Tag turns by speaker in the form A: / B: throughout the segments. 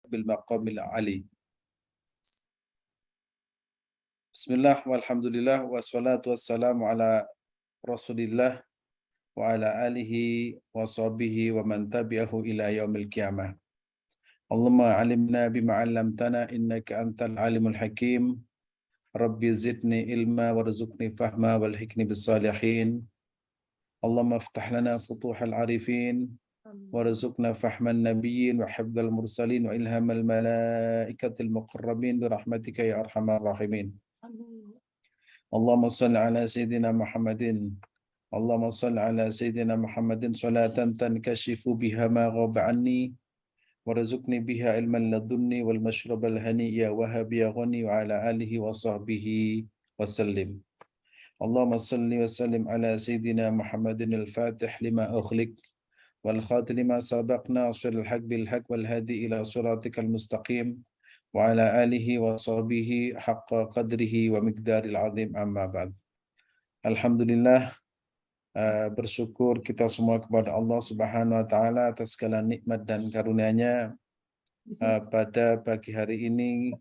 A: bil maqamil ali. Bismillah walhamdulillah wassalatu wassalamu ala Rasulillah wa ala alihi wa sahbihi wa man tabi'ahu ila yaumil qiyamah. Allahumma alimna bima 'allamtana innaka antal alimul hakim. Rabbi zidni ilma warzuqni fahma walhikni bis salihin. Allahumma iftah lana futuhal arifin warzuqna fahman nabiyyin wa hifdzal mursalin wa ilhamal malaikatil muqarrabin bi rahmatika ya arhamar rahimin. Allahumma salli ala sayyidina Muhammadin. Allahumma salli ala sayyidina Muhammadin salatan tankashifu biha ma ghaba anni warzuqni biha ilman ladunni wal mashrabal haniyya wa habiya ghani wa ala alihi wa sahbihi wasallim. Allahumma salli wa sallim ala sayyidina Muhammadin al-fatih lima ukhliq wal khatim lima sabaq nasiril haq bil haq wal hadi ila siratikal mustaqim wa ala alihi wa sahbihi haqqa qadrihi wa miqdaril azim amma ba'd. Alhamdulillah, bersyukur kita semua kepada Allah Subhanahu wa taala atas segala nikmat dan karunia-Nya pada pagi hari ini,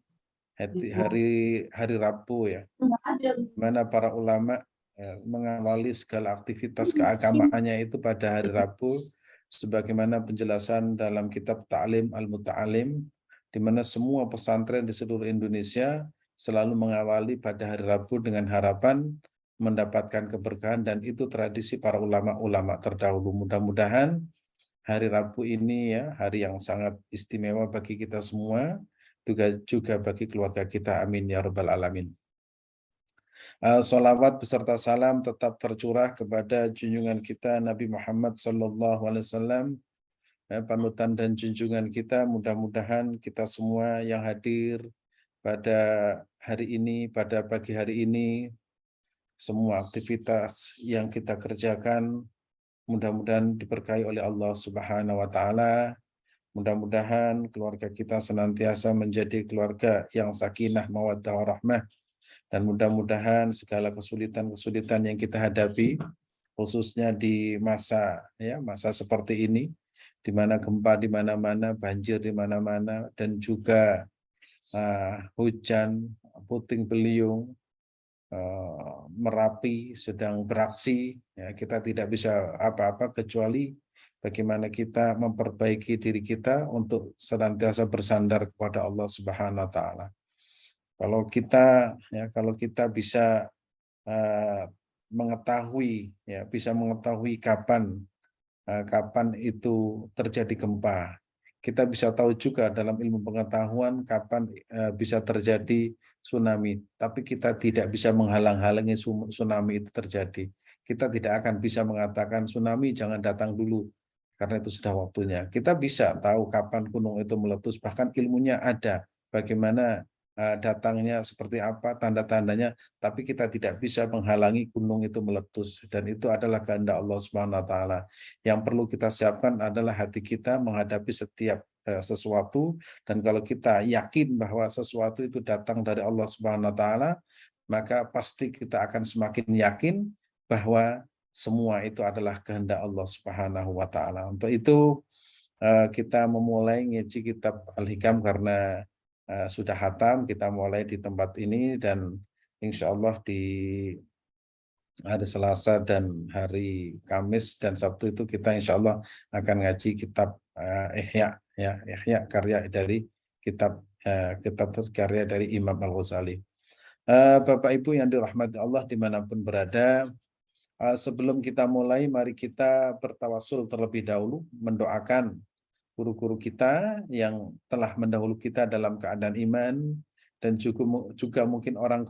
A: hari Rabu ya, mana para ulama mengawali segala aktivitas keagamaannya itu pada hari Rabu sebagaimana penjelasan dalam kitab Ta'lim Al-Muta'alim, di mana semua pesantren di seluruh Indonesia selalu mengawali pada hari Rabu dengan harapan mendapatkan keberkahan, dan itu tradisi para ulama-ulama terdahulu. Mudah-mudahan hari Rabu ini ya, hari yang sangat istimewa bagi kita semua, juga bagi keluarga kita. Amin ya rabbal alamin. Salawat beserta salam tetap tercurah kepada junjungan kita Nabi Muhammad SAW, panutan dan junjungan kita. Mudah-mudahan kita semua yang hadir pada hari ini, pada pagi hari ini, semua aktivitas yang kita kerjakan mudah-mudahan diberkahi oleh Allah Subhanahu wa taala. Mudah-mudahan keluarga kita senantiasa menjadi keluarga yang sakinah, mawaddah, warahmah, dan mudah-mudahan segala kesulitan-kesulitan yang kita hadapi, khususnya di masa seperti ini, di mana gempa di mana-mana, banjir di mana-mana, dan juga hujan, puting beliung, Merapi sedang beraksi, ya, kita tidak bisa apa-apa kecuali bagaimana kita memperbaiki diri kita untuk senantiasa bersandar kepada Allah Subhanahu wa taala. Kalau kita bisa mengetahui kapan itu terjadi gempa. Kita bisa tahu juga dalam ilmu pengetahuan kapan bisa terjadi tsunami, tapi kita tidak bisa menghalang-halangi tsunami itu terjadi. Kita tidak akan bisa mengatakan tsunami jangan datang dulu, karena itu sudah waktunya. Kita bisa tahu kapan gunung itu meletus, bahkan ilmunya ada, bagaimana datangnya seperti apa, tanda-tandanya, tapi kita tidak bisa menghalangi gunung itu meletus, dan itu adalah kehendak Allah Subhanahu wa taala. Yang perlu kita siapkan adalah hati kita menghadapi setiap sesuatu, dan kalau kita yakin bahwa sesuatu itu datang dari Allah Subhanahu wa taala, maka pasti kita akan semakin yakin bahwa semua itu adalah kehendak Allah Subhanahu wa taala. Untuk itu kita memulai ngaji kitab Al-Hikam karena sudah hatam. Kita mulai di tempat ini, dan insya Allah di hari Selasa dan hari Kamis dan Sabtu itu kita insya Allah akan ngaji kitab Ihya, ya, Ihya karya dari kitab karya dari Imam Al-Ghazali. Bapak Ibu yang dirahmati Allah dimanapun berada, sebelum kita mulai, mari kita bertawasul terlebih dahulu, mendoakan guru-guru kita yang telah mendahulu kita dalam keadaan iman, dan juga mungkin orang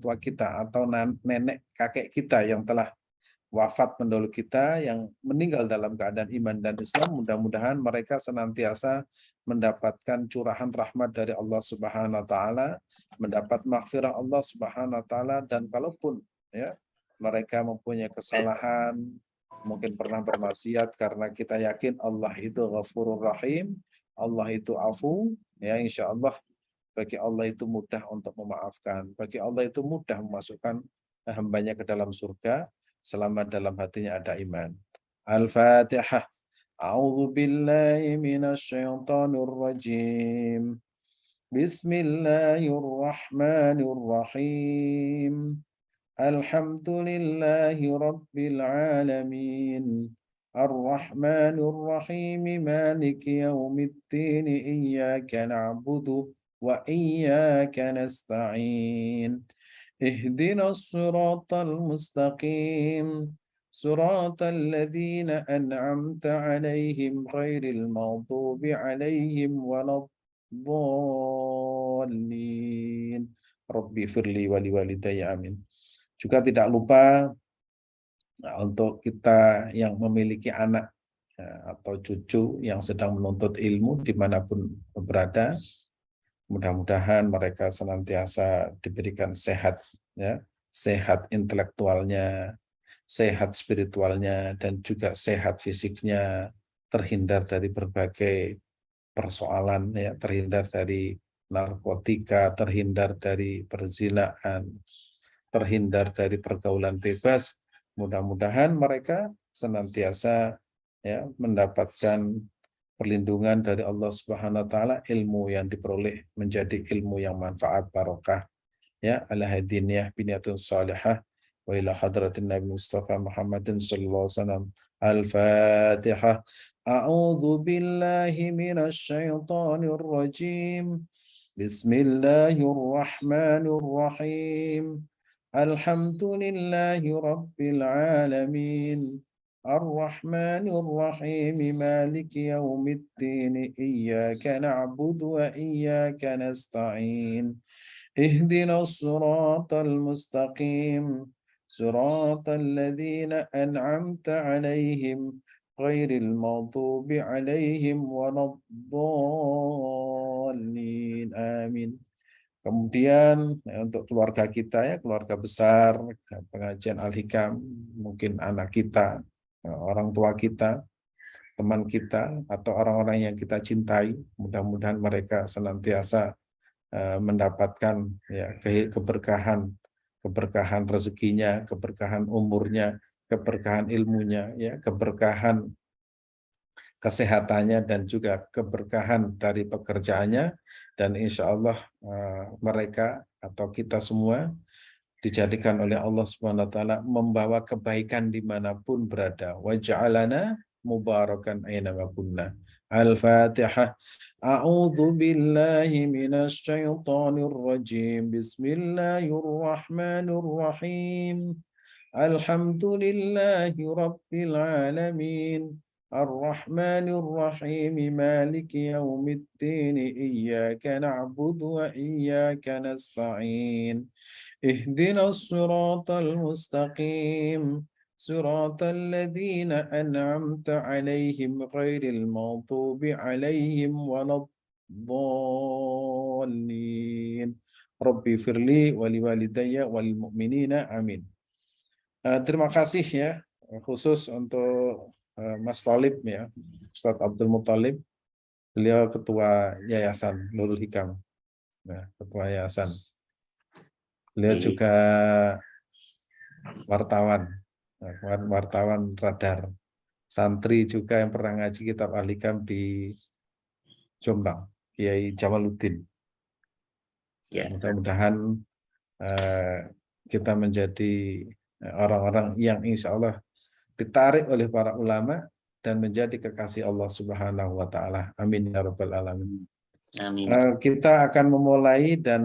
A: tua kita atau nenek kakek kita yang telah wafat mendahulu kita, yang meninggal dalam keadaan iman dan Islam. Mudah-mudahan mereka senantiasa mendapatkan curahan rahmat dari Allah Subhanahu wa taala, mendapat maghfirah Allah Subhanahu wa taala, dan kalaupun ya mereka mempunyai kesalahan, mungkin pernah bermaksiat, karena kita yakin Allah itu Ghafurur Rahim, Allah itu afu, ya, insya Allah bagi Allah itu mudah untuk memaafkan, bagi Allah itu mudah memasukkan hambanya ke dalam surga selama dalam hatinya ada iman. Al-Fatihah. أعوذ بالله من الشيطان الرجيم. بسم الله الرحمن الرحيم. الحمد لله رب العالمين. الرحمن الرحيم مالك يوم الدين إياك نعبد وإياك نستعين. اهدنا الصراط المستقيم صراط الذين أنعمت عليهم غير المغضوب عليهم ولا الضالين. Rabbi firli wali walidayya amin. Juga tidak lupa untuk kita yang memiliki anak atau cucu yang sedang menuntut ilmu dimanapun berada, mudah-mudahan mereka senantiasa diberikan sehat, ya, sehat intelektualnya, sehat spiritualnya, dan juga sehat fisiknya, terhindar dari berbagai persoalan, ya, terhindar dari narkotika, terhindar dari perzinaan, terhindar dari pergaulan bebas. Mudah-mudahan mereka senantiasa, ya, mendapatkan perlindungan dari Allah Subhanahu wa taala, ilmu yang diperoleh menjadi ilmu yang manfaat barokah, ya, ala hadiniyah biniyatun salihah wa ila hadratin Nabi Mustafa Muhammadin sallallahu alaihi wasallam. Al-Fatihah. A'udzu billahi minasy syaithanir rajim. Bismillahirrahmanirrahim. Alhamdulillahi rabbil alamin. Ar-Rahmanir Rahim. Maliki yaumiddin. Iyyaka na'budu wa iyyaka nasta'in. اهدنا الصراط المستقيم صراط الذين أنعمت عليهم غير المغضوب عليهم ولا الضالين آمين. Kemudian untuk keluarga kita, ya, keluarga besar, pengajian Al-Hikam, mungkin anak kita, orang tua kita, teman kita, atau orang-orang yang kita cintai, mudah-mudahan mereka senantiasa mendapatkan, ya, keberkahan, keberkahan rezekinya, keberkahan umurnya, keberkahan ilmunya, ya, keberkahan kesehatannya, dan juga keberkahan dari pekerjaannya, dan insya Allah mereka atau kita semua dijadikan oleh Allah Subhanahu wa taala membawa kebaikan dimanapun berada. Wa ja'alana mubarakan aina ma kunna. Al-Fatihah. A'udzu billahi minasy syaithanir rajim. Bismillahirrahmanirrahim. Alhamdulillahi rabbil alamin. Ar-Rahmanir Rahim. Maliki yaumiddin. Iyyaka na'budu wa iyyaka nasta'in. اهدنا الصراط المستقيم صراط الذين أنعمت عليهم غير المغضوب عليهم ولا الضالين ربي اغفر لي ولوالدي وللمؤمنين آمين. Terima kasih, ya, khusus untuk Mas Thalib, ya, Ustadz Abdul Muthalib, beliau ketua Yayasan Nurul Hikam, nah, ketua yayasan. Beliau juga wartawan, wartawan radar, santri juga yang pernah ngaji kitab Al-Hikam di Jombang, Kiai Jamaluddin. Ya. Mudah-mudahan kita menjadi orang-orang yang insya Allah ditarik oleh para ulama dan menjadi kekasih Allah Subhanahu wa taala. Amin ya rabbal alamin. Amin. Kita akan memulai, dan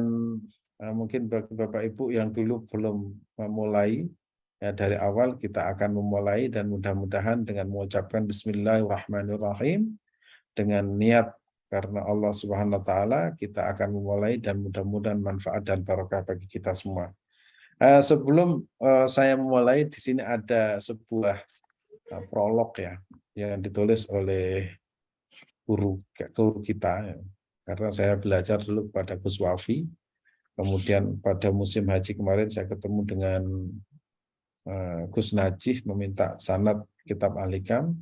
A: mungkin bagi Bapak Ibu yang dulu belum memulai, ya, dari awal kita akan memulai, dan mudah-mudahan dengan mengucapkan Bismillahirrahmanirrahim dengan niat karena Allah Subhanahu wa taala, kita akan memulai, dan mudah-mudahan manfaat dan barokah bagi kita semua. Sebelum saya memulai, di sini ada sebuah prolog, ya, yang ditulis oleh guru kita, ya. Karena saya belajar dulu pada Gus Wafi, kemudian pada musim haji kemarin saya ketemu dengan Gus Najih meminta sanad kitab Al-Hikam,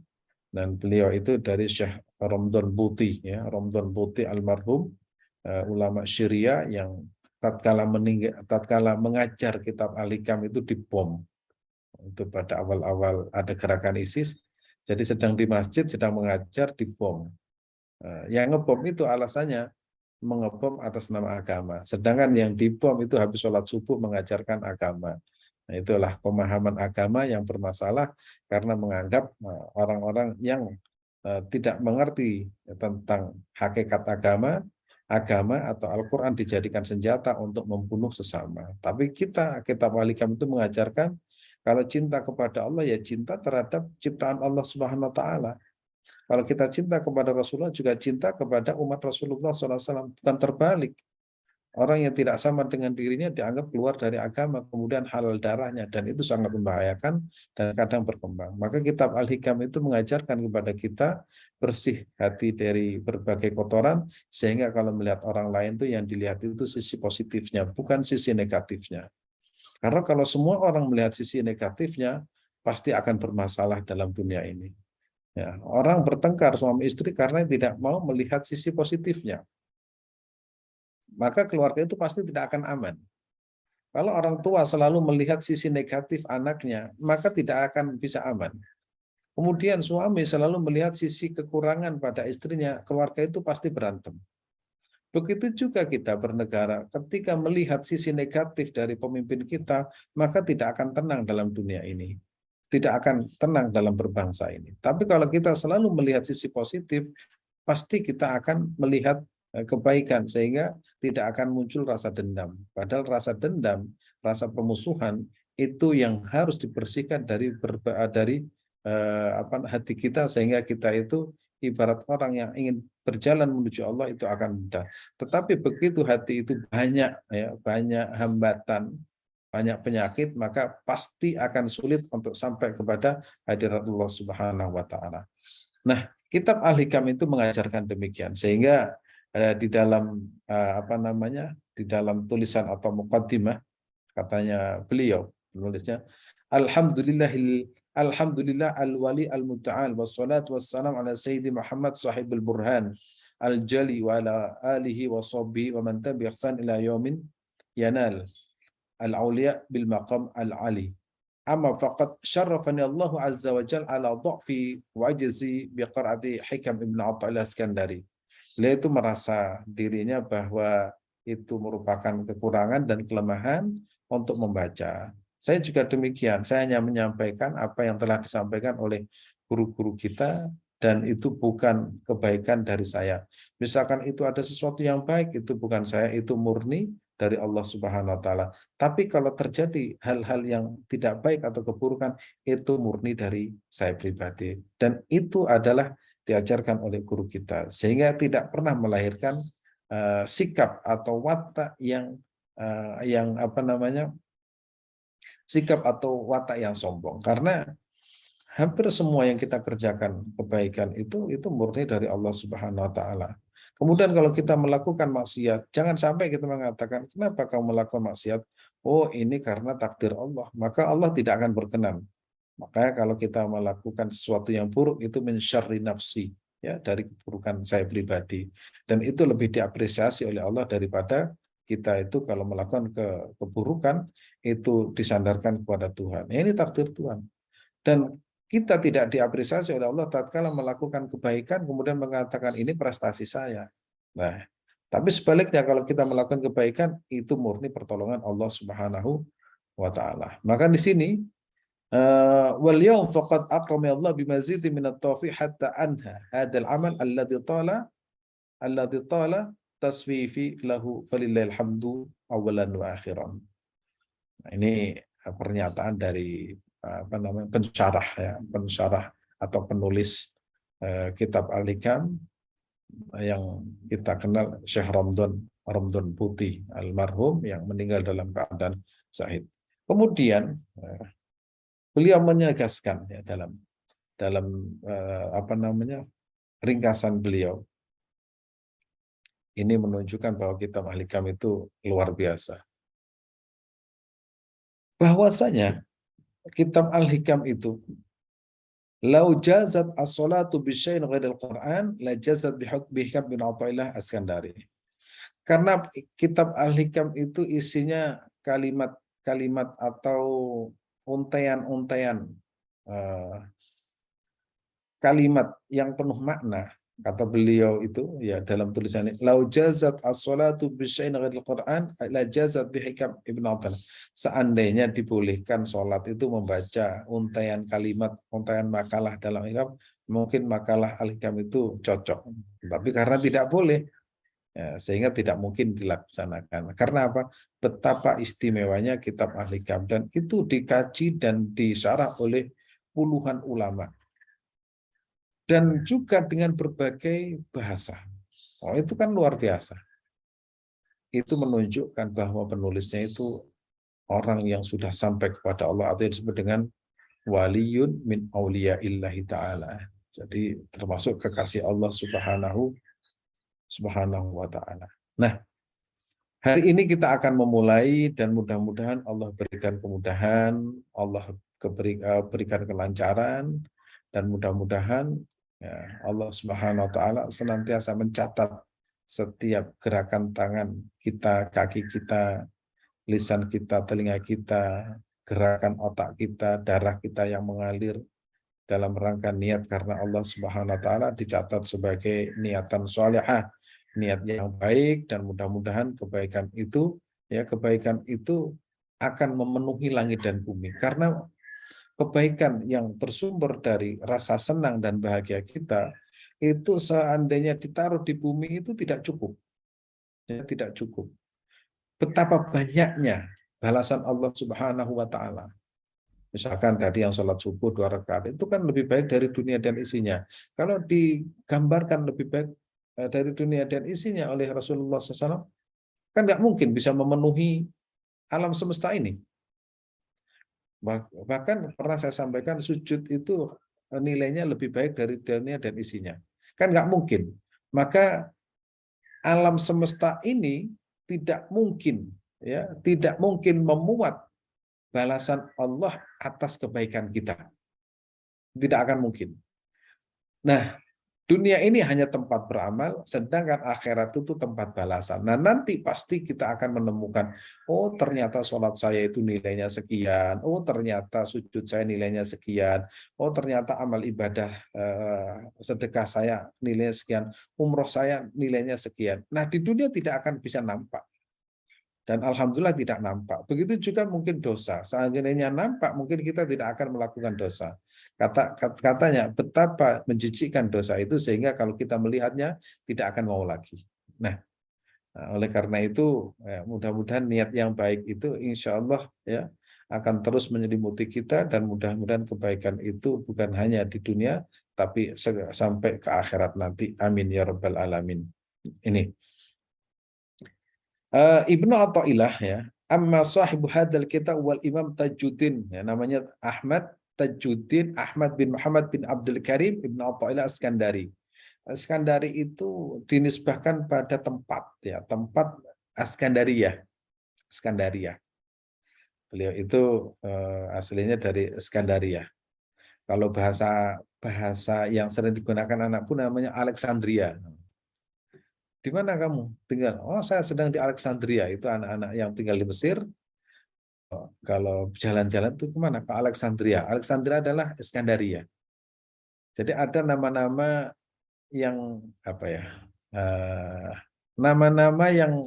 A: dan beliau itu dari Syekh Ramdhan Buti, ya, Ramdhan Buti almarhum, ulama Syria yang tatkala mengajar kitab Al-Hikam itu dibom. Itu pada awal-awal ada gerakan ISIS, Jadi sedang di masjid, sedang mengajar, dibom. Yang ngebom itu alasannya mengebom atas nama agama. Sedangkan yang dibom itu habis sholat subuh mengajarkan agama. Nah, itulah pemahaman agama yang bermasalah karena menganggap orang-orang yang tidak mengerti tentang hakikat agama, agama atau Al-Quran dijadikan senjata untuk membunuh sesama. Tapi kita, kitab Al-Hikam itu mengajarkan kalau cinta kepada Allah ya cinta terhadap ciptaan Allah Subhanahu wa taala. Kalau kita cinta kepada Rasulullah juga cinta kepada umat Rasulullah SAW, bukan terbalik. Orang yang tidak sama dengan dirinya dianggap keluar dari agama, kemudian halal darahnya, dan itu sangat membahayakan dan kadang berkembang. Maka kitab Al-Hikam itu mengajarkan kepada kita bersih hati dari berbagai kotoran, sehingga kalau melihat orang lain itu yang dilihat itu sisi positifnya, bukan sisi negatifnya. Karena kalau semua orang melihat sisi negatifnya, pasti akan bermasalah dalam dunia ini. Ya, orang bertengkar suami istri karena tidak mau melihat sisi positifnya. Maka keluarga itu pasti tidak akan aman. Kalau orang tua selalu melihat sisi negatif anaknya, maka tidak akan bisa aman. Kemudian suami selalu melihat sisi kekurangan pada istrinya, keluarga itu pasti berantem. Begitu juga kita bernegara, ketika melihat sisi negatif dari pemimpin kita, maka tidak akan tenang dalam dunia ini. Tidak akan tenang dalam berbangsa ini. Tapi kalau kita selalu melihat sisi positif, pasti kita akan melihat kebaikan, sehingga tidak akan muncul rasa dendam. Padahal rasa dendam, rasa permusuhan itu yang harus dibersihkan dari hati kita, sehingga kita itu ibarat orang yang ingin berjalan menuju Allah itu akan mudah. Tetapi begitu hati itu banyak banyak hambatan, banyak penyakit, maka pasti akan sulit untuk sampai kepada hadirat Allah Subhanahu wa taala. Nah, kitab Al-Hikam itu mengajarkan demikian, sehingga di dalam di dalam tulisan atau muqaddimah katanya beliau penulisnya, Alhamdulillah al-wali al-muta'al wassalatu wassalam ala sayyidi Muhammad sahibul burhan al-jali wa ala alihi wa sahbihi wa man tabi ihsan ila yaumin yanal al-auliya bil maqam al-ali. Amma faqad syarrafani Allah azza wa jalla ala dha'fi wa ajzi bi qira'ati Hikam Ibn Athaillah Iskandari. Beliau itu merasa dirinya bahwa itu merupakan kekurangan dan kelemahan untuk membaca. Saya juga demikian, saya hanya menyampaikan apa yang telah disampaikan oleh guru-guru kita, dan itu bukan kebaikan dari saya. Misalkan itu ada sesuatu yang baik, itu bukan saya, itu murni dari Allah Subhanahu wa taala. Tapi kalau terjadi hal-hal yang tidak baik atau keburukan, itu murni dari saya pribadi. Dan itu adalah diajarkan oleh guru kita, sehingga tidak pernah melahirkan sikap atau watak yang sikap atau watak yang sombong. Karena hampir semua yang kita kerjakan kebaikan itu murni dari Allah Subhanahu wa taala. Kemudian kalau kita melakukan maksiat, jangan sampai kita mengatakan, kenapa kamu melakukan maksiat? Oh, ini karena takdir Allah. Maka Allah tidak akan berkenan. Makanya kalau kita melakukan sesuatu yang buruk itu min syarri nafsi, ya, dari keburukan saya pribadi. Dan itu lebih diapresiasi oleh Allah daripada kita itu kalau melakukan keburukan itu disandarkan kepada Tuhan. Ya, ini takdir Tuhan. Dan kita tidak diapresiasi oleh Allah tatkala melakukan kebaikan kemudian mengatakan ini prestasi saya. Nah, tapi sebaliknya kalau kita melakukan kebaikan itu murni pertolongan Allah Subhanahu wa taala. Maka di sini wal yaum faqad akrama Allah bimazid min at-tawfiq hatta anha hadzal amal alladhi tala tasfifi lahu falillahil hamdu awalan wa akhiran. Nah, ini pernyataan dari pensyarah atau penulis kitab Al-Hikam yang kita kenal, Syekh Ramdan Putih almarhum yang meninggal dalam keadaan syahid. Kemudian beliau menegaskan ya, dalam ringkasan beliau ini menunjukkan bahwa kitab Al-Hikam itu luar biasa. Bahwasanya kitab Al-Hikam itu lau jazat as-salatu bisyai'in ghairil Qur'an la jazat bihikam bin Athaillah Iskandari. Karena kitab Al-Hikam itu isinya kalimat-kalimat atau untaian-untaian kalimat yang penuh makna. Kata beliau itu ya dalam tulisannya, lau jazat as-salatu bisyai'in ghairil Qur'an la jazat bihikam Ibnu Athaillah. Seandainya dibolehkan sholat itu membaca untaian kalimat, untaian makalah dalam hikam, mungkin makalah al-hikam itu cocok. Tapi karena tidak boleh, ya, sehingga tidak mungkin dilaksanakan. Karena apa? Betapa istimewanya kitab al-hikam, dan itu dikaji dan disyarah oleh puluhan ulama. Dan juga dengan berbagai bahasa. Oh, itu kan luar biasa. Itu menunjukkan bahwa penulisnya itu orang yang sudah sampai kepada Allah, atau yang disebut dengan waliyun min auliya'illahi ta'ala. Jadi termasuk kekasih Allah subhanahu wa ta'ala. Nah, hari ini kita akan memulai, dan mudah-mudahan Allah berikan kemudahan, Allah berikan kelancaran, dan mudah-mudahan ya, Allah Subhanahu wa taala senantiasa mencatat setiap gerakan tangan kita, kaki kita, lisan kita, telinga kita, gerakan otak kita, darah kita yang mengalir dalam rangka niat karena Allah Subhanahu wa taala dicatat sebagai niatan sholihah, niat yang baik, dan mudah-mudahan kebaikan itu akan memenuhi langit dan bumi. Karena kebaikan yang bersumber dari rasa senang dan bahagia kita itu seandainya ditaruh di bumi itu tidak cukup. Ya, tidak cukup. Betapa banyaknya balasan Allah Subhanahu wa taala. Misalkan tadi yang sholat subuh 2 rakaat itu kan lebih baik dari dunia dan isinya. Kalau digambarkan lebih baik dari dunia dan isinya oleh Rasulullah SAW, kan nggak mungkin bisa memenuhi alam semesta ini. Bahkan pernah saya sampaikan, sujud itu nilainya lebih baik dari dunia dan isinya. Kan nggak mungkin. Maka alam semesta ini tidak mungkin, ya, tidak mungkin memuat balasan Allah atas kebaikan kita. Tidak akan mungkin. Nah, dunia ini hanya tempat beramal, sedangkan akhirat itu tempat balasan. Nah, nanti pasti kita akan menemukan, oh ternyata sholat saya itu nilainya sekian, oh ternyata sujud saya nilainya sekian, oh ternyata amal ibadah sedekah saya nilainya sekian, umroh saya nilainya sekian. Nah, di dunia tidak akan bisa nampak. Dan alhamdulillah tidak nampak. Begitu juga mungkin dosa. Seandainya nampak, mungkin kita tidak akan melakukan dosa. Katanya, betapa menjijikkan dosa itu sehingga kalau kita melihatnya tidak akan mau lagi. Nah, oleh karena itu ya, mudah-mudahan niat yang baik itu insya Allah ya akan terus menyelimuti kita, dan mudah-mudahan kebaikan itu bukan hanya di dunia tapi sampai ke akhirat nanti. Amin ya rabbal alamin. Ini Ibnu Athaillah ya, amma sahibu hadzal kitab wal Imam Tajuddin, ya, namanya Ahmad Tajuddin Ahmad bin Muhammad bin Abdul Karim Ibnu Athaillah Askandari. Askandari itu dinisbahkan pada tempat, ya, tempat Askandaria. Askandaria. Beliau itu aslinya dari Askandaria. Kalau bahasa yang sering digunakan anak pun namanya Alexandria. Di mana kamu tinggal? Oh, saya sedang di Alexandria. Itu anak-anak yang tinggal di Mesir. Kalau jalan-jalan itu kemana? Ke Alexandria. Alexandria adalah Iskandaria. Jadi ada nama-nama yang apa ya? Nama-nama yang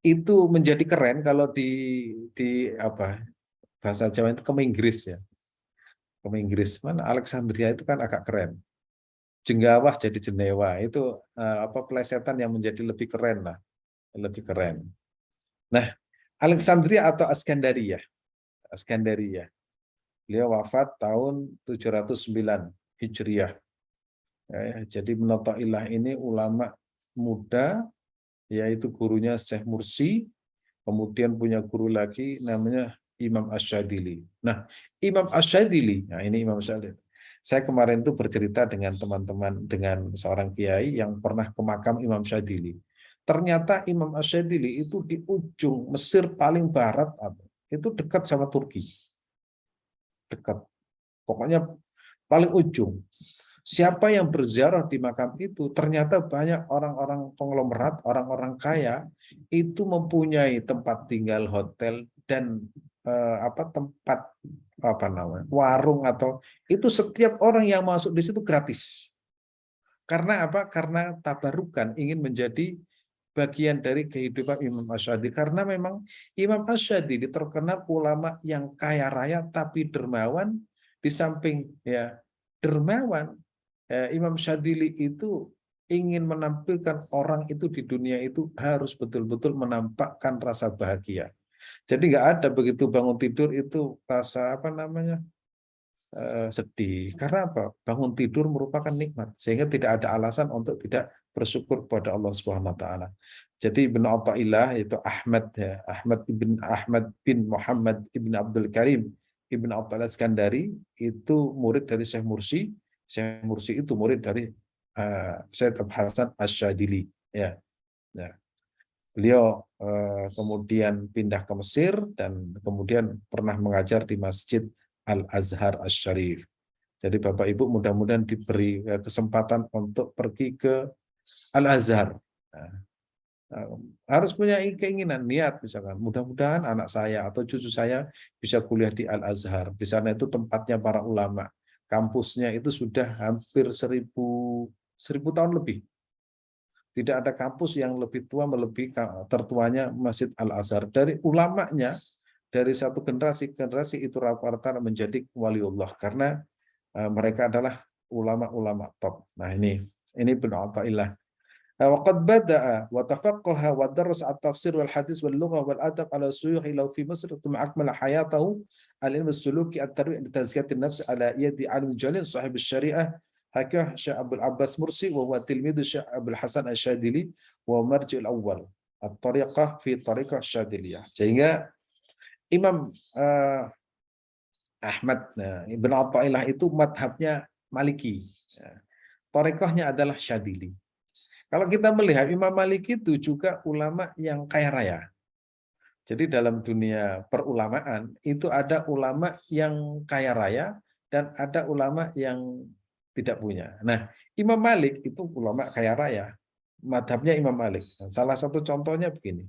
A: itu menjadi keren kalau di apa bahasa Jawa itu Keminggris ya. Keminggris mana? Alexandria itu kan agak keren. Jenggawah jadi Jenewa. Itu apa plesetan yang menjadi lebih keren lah, lebih keren. Nah, Alexandria atau Askandaria. Askandaria. Beliau wafat tahun 709 Hijriah. Ya, jadi Ibnu Athaillah ini ulama muda, yaitu gurunya Syekh Mursi, kemudian punya guru lagi namanya Imam Asy-Syadzili. Nah, Imam Asy-Syadzili, nah ini Imam Asy-Syadzili. Saya kemarin itu bercerita dengan teman-teman, dengan seorang kiai yang pernah ke makam Imam Syadzili. Ternyata Imam Asy-Syadzili itu di ujung Mesir paling barat, itu dekat sama Turki. Dekat. Pokoknya paling ujung. Siapa yang berziarah di makam itu, ternyata banyak orang-orang konglomerat, orang-orang kaya, itu mempunyai tempat tinggal, hotel, dan tempat apa namanya warung atau itu setiap orang yang masuk di situ gratis. Karena apa? Karena tabarukan ingin menjadi bagian dari kehidupan Imam Asy'adili. Karena memang Imam Asy'adili terkenal ulama yang kaya raya tapi dermawan. Di samping ya dermawan, Imam Syadili itu ingin menampilkan orang itu di dunia itu harus betul-betul menampakkan rasa bahagia. Jadi nggak ada begitu bangun tidur itu rasa apa namanya sedih. Karena apa? Bangun tidur merupakan nikmat, sehingga tidak ada alasan untuk tidak bersyukur kepada Allah Subhanahu wa taala. Jadi Ibnu Athaillah itu Ahmad ya, Ahmad bin Muhammad ibn Abdul Karim Ibn Athaillah Iskandari itu murid dari Syekh Mursi. Syekh Mursi itu murid dari Syekh Abu Hasan Asy-Syadzili ya. Ya. Beliau kemudian pindah ke Mesir dan kemudian pernah mengajar di Masjid Al-Azhar Asy-Syarif. Jadi Bapak Ibu mudah-mudahan diberi kesempatan untuk pergi ke Al-Azhar. Nah, harus punya keinginan, niat misalkan. Mudah-mudahan anak saya atau cucu saya bisa kuliah di Al-Azhar. Di sana itu tempatnya para ulama. Kampusnya itu sudah hampir 1000 tahun lebih. Tidak ada kampus yang lebih tua melebihi tertuanya Masjid Al-Azhar. Dari ulamanya, dari satu generasi ke generasi itu rata-rata menjadi waliullah karena mereka adalah ulama-ulama top. Nah ini Ibnu Athaillah. Waqad bada'a wa tafaqqaha wa darasa at-tafsir wal hadis wal lughah wal adab ala suyuhi law fi Misr thumma akmala hayatahu al-ilm as-suluki at-tarbiyyah bi tazkiyati an-nafs ala yadi alim jalil sahib asy-syari'ah Hakiyah Syekh Abdul Abbas Mursi wa huwa tilmidhu Syekh Abdul Hasan Asy-Syadzili wa marji'ul awwal at-tariqah fi tariqah Syadziliyah. Sehingga Imam Ahmad Ibn Athaillah itu madhabnya Maliki. Tariqahnya adalah Syadzili. Kalau kita melihat Imam Maliki itu juga ulama yang kaya raya. Jadi dalam dunia perulamaan itu ada ulama yang kaya raya dan ada ulama yang tidak punya. Nah, Imam Malik itu ulama kaya raya. Madhabnya Imam Malik. Salah satu contohnya begini.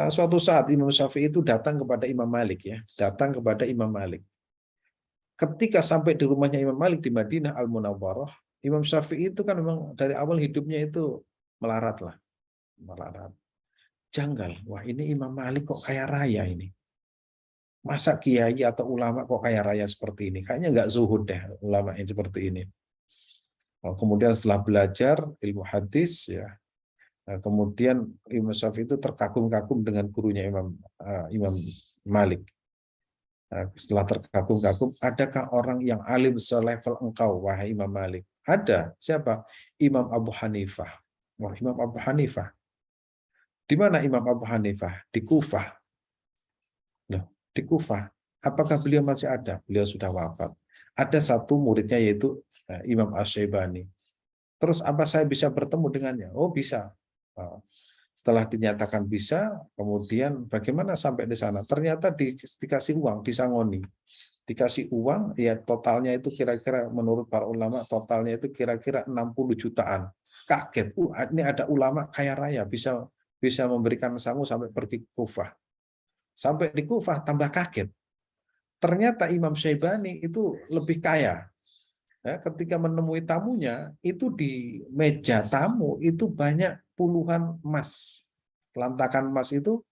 A: Suatu saat Imam Syafi'i itu datang kepada Imam Malik ya, datang kepada Imam Malik. Ketika sampai di rumahnya Imam Malik di Madinah Al-Munawwarah, Imam Syafi'i itu kan memang dari awal hidupnya itu melarat lah, melarat. Janggal, wah ini Imam Malik kok kaya raya ini. Masa kiai atau ulama kok kaya raya seperti ini? Kayaknya nggak zuhud deh ulama yang seperti ini. Kemudian setelah belajar ilmu hadis, ya, kemudian Imam Syafi'i itu terkagum-kagum dengan gurunya Imam Malik. Setelah terkagum-kagum, adakah orang yang alim selevel engkau, wahai Imam Malik? Ada. Siapa? Imam Abu Hanifah. Wah, Imam Abu Hanifah. Di mana Imam Abu Hanifah? Di Kufah. Loh, di Kufah. Apakah beliau masih ada? Beliau sudah wafat. Ada satu muridnya yaitu Imam Asy-Syaibani. Terus apa saya bisa bertemu dengannya? Oh bisa. Setelah dinyatakan bisa, kemudian bagaimana sampai di sana? Ternyata dikasih uang, disangoni. Dikasih uang, ya totalnya itu kira-kira menurut para ulama, totalnya itu kira-kira 60 jutaan. Kaget, ini ada ulama kaya raya, bisa memberikan sangu sampai pergi ke Kufah. Sampai di Kufah tambah kaget. Ternyata Imam Syaibani itu lebih kaya. Ya, ketika menemui tamunya, itu di meja tamu itu banyak puluhan emas. Lantakan emas itu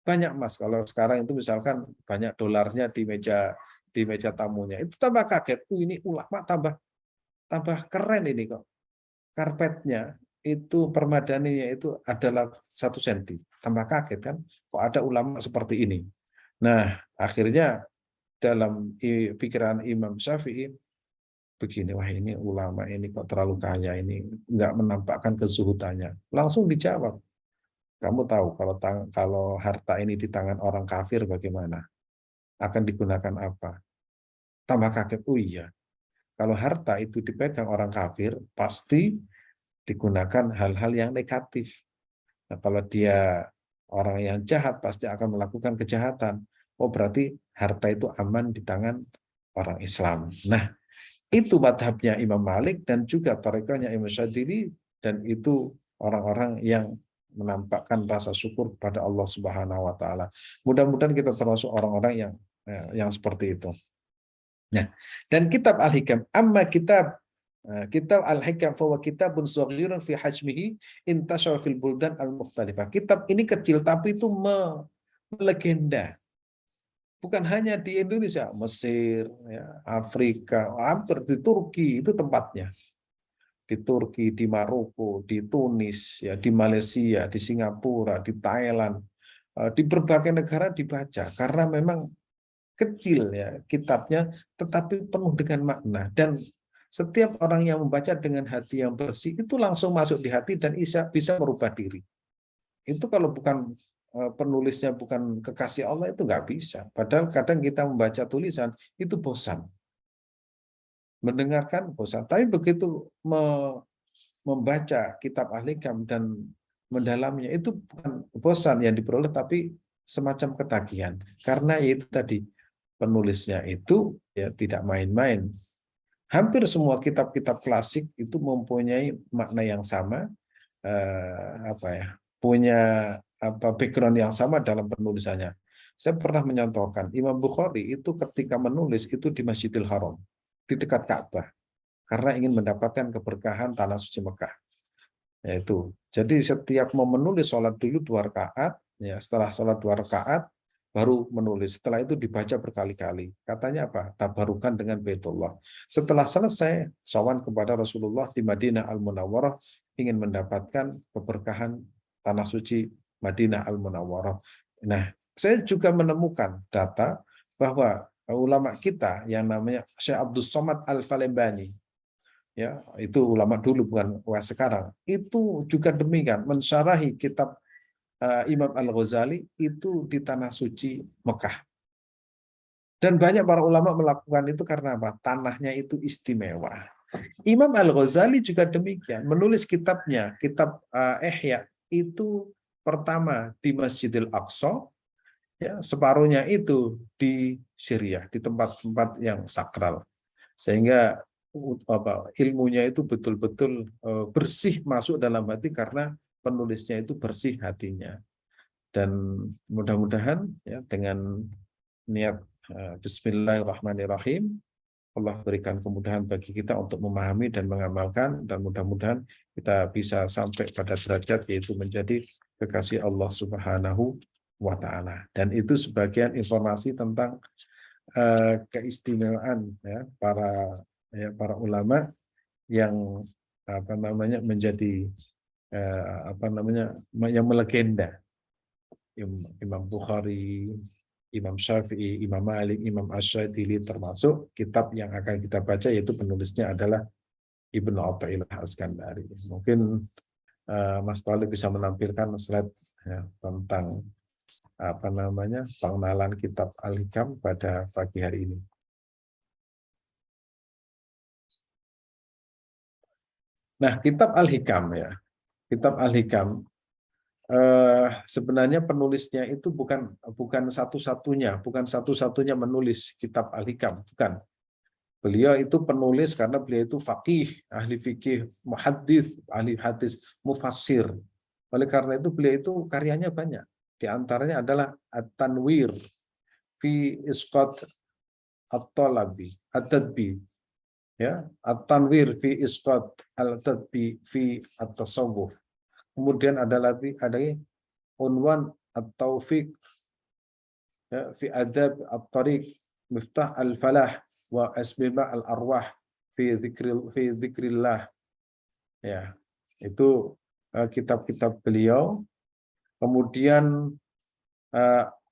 A: banyak emas. Kalau sekarang itu misalkan banyak dolarnya di meja tamunya. Itu tambah kaget. Ini ulama tambah keren ini kok. Karpetnya itu permadaninya itu adalah 1 senti. Tambah kaget kan? Kok ada ulama seperti ini? Nah, akhirnya dalam pikiran Imam Syafi'i begini, wah ini ulama ini kok terlalu kaya, ini nggak menampakkan kezuhudannya. Langsung dijawab, kamu tahu kalau harta ini di tangan orang kafir bagaimana? Akan digunakan apa? Tambah kaget, oh iya, kalau harta itu dipegang orang kafir, pasti digunakan hal-hal yang negatif. Nah, kalau dia orang yang jahat, pasti akan melakukan kejahatan. Oh berarti harta itu aman di tangan orang Islam. Nah, itu madhabnya Imam Malik dan juga tarekahnya Imam Syadzili, dan itu orang-orang yang menampakkan rasa syukur kepada Allah Subhanahu wa taala. Mudah-mudahan kita termasuk orang-orang yang seperti itu. Nah, dan kitab Al-Hikam, amma kitab Al-Hikam fahuwa kitabun shaghirun fi hajmihi intashara fil buldan al-mukhtalifah. Kitab ini kecil tapi itu melegenda. Bukan hanya di Indonesia, Mesir, ya, Afrika, hampir di Turki itu tempatnya. Di Turki, di Maroko, di Tunis, ya, di Malaysia, di Singapura, di Thailand, di berbagai negara dibaca karena memang kecil ya kitabnya, tetapi penuh dengan makna, dan setiap orang yang membaca dengan hati yang bersih itu langsung masuk di hati dan bisa merubah diri. Itu kalau bukan penulisnya bukan kekasih Allah itu nggak bisa. Padahal kadang kita membaca tulisan itu bosan, mendengarkan bosan. Tapi begitu membaca kitab Al-Hikam dan mendalamnya itu bukan bosan yang diperoleh, tapi semacam ketagihan. Karena itu tadi penulisnya itu ya tidak main-main. Hampir semua kitab-kitab klasik itu mempunyai makna yang sama, punya background yang sama dalam penulisannya. Saya pernah menyontohkan Imam Bukhari itu ketika menulis itu di Masjidil Haram, di dekat Ka'bah, karena ingin mendapatkan keberkahan tanah suci Mekah. Yaitu, jadi setiap mau menulis sholat dulu 2 rakaat, ya setelah sholat 2 rakaat baru menulis. Setelah itu dibaca berkali-kali. Katanya apa? Tabarukan dengan Baitullah. Setelah selesai, sowan kepada Rasulullah di Madinah Al-Munawwarah, ingin mendapatkan keberkahan tanah suci Madinah Al-Munawwarah. Nah, saya juga menemukan data bahwa ulama kita yang namanya Syekh Abdul Somad Al-Falembani, ya itu ulama dulu bukan sekarang, itu juga demikian mensyarahi kitab Imam Al-Ghazali itu di tanah suci Mekah. Dan banyak para ulama melakukan itu karena apa? Tanahnya itu istimewa. Imam Al-Ghazali juga demikian, menulis kitabnya, kitab Ihya itu pertama di Masjidil Aqsa, ya, separuhnya itu di Syria, di tempat-tempat yang sakral. Sehingga ilmunya itu betul-betul bersih masuk dalam hati karena penulisnya itu bersih hatinya. Dan mudah-mudahan ya dengan niat Bismillahirrahmanirrahim, Allah berikan kemudahan bagi kita untuk memahami dan mengamalkan, dan mudah-mudahan kita bisa sampai pada derajat yaitu menjadi kekasih Allah Subhanahu wa Ta'ala. Dan itu sebagian informasi tentang keistimewaan ya para ulama yang menjadi yang melegenda. Imam Bukhari, Imam Syafi'i, Imam Malik, Imam Asy-Syadzili, termasuk kitab yang akan kita baca yaitu penulisnya adalah Ibnu Athaillah Al-Iskandari. Mungkin Mas Thalib bisa menampilkan slide ya, tentang pengenalan kitab Al-Hikam pada pagi hari ini. Nah, kitab Al-Hikam ya. Kitab Al-Hikam sebenarnya penulisnya itu bukan satu-satunya menulis kitab Al-Hikam, bukan. Beliau itu penulis karena beliau itu faqih, ahli fikih, muhaddits, ahli hadis, mufassir. Oleh karena itu beliau itu karyanya banyak. Di antaranya adalah At-Tanwir fi Isqat At-Talabi, At-Tadbi, ya, At-Tanwir fi Isqat Al-Tadbi fi At-Tasawuf. Kemudian ada lagi unwan At-Taufiq ya, fi Adab At-Tariq, Miftah Al-Falah wa Asbaba Al-Arwah fi dzikrillah. Ya, itu kitab-kitab beliau. Kemudian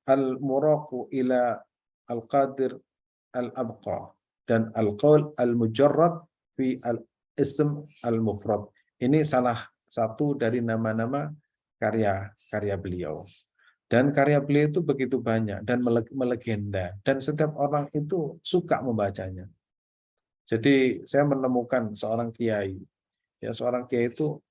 A: Al-Muraqu ila Al-Qadir Al-Abqa dan Al-Qaul Al-Mujarrad fi Al-Ism Al-Mufrad. Ini salah satu dari nama-nama karya beliau. Dan karya beliau itu begitu banyak dan melegenda, dan setiap orang itu suka membacanya. Jadi saya menemukan seorang kiai, ya seorang kiai itu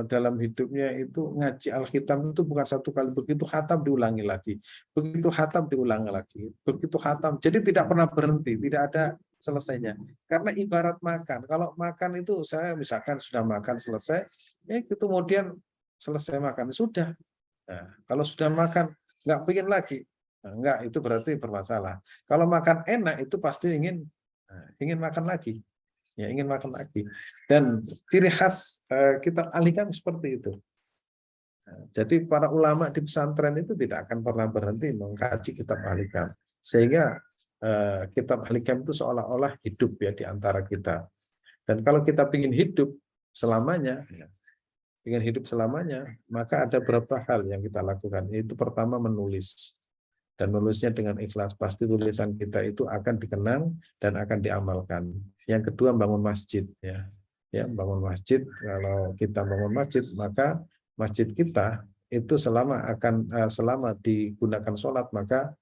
A: dalam hidupnya itu ngaji Alkitab itu bukan satu kali, begitu khatam diulangi lagi, begitu khatam diulangi lagi, begitu khatam. Jadi tidak pernah berhenti, tidak ada selesainya. Karena ibarat makan, kalau makan itu saya misalkan sudah makan selesai, ya kemudian selesai makan sudah. Nah, kalau sudah makan nggak pengen lagi, nah, nggak, itu berarti bermasalah. Kalau makan enak itu pasti ingin Nah, ingin makan lagi, ya ingin makan lagi. Dan ciri khas kitab Al-Hikam seperti itu. Nah, jadi para ulama di pesantren itu tidak akan pernah berhenti mengkaji kitab Al-Hikam. Sehingga kitab Al-Hikam itu seolah-olah hidup ya di antara kita. Dan kalau kita ingin hidup selamanya, ya, ingin hidup selamanya, maka ada beberapa hal yang kita lakukan. Itu pertama menulis. Dan menulisnya dengan ikhlas. Pasti tulisan kita itu akan dikenang dan akan diamalkan. Yang kedua bangun masjid. Ya, bangun masjid. Kalau kita bangun masjid, maka masjid kita itu selama digunakan sholat, maka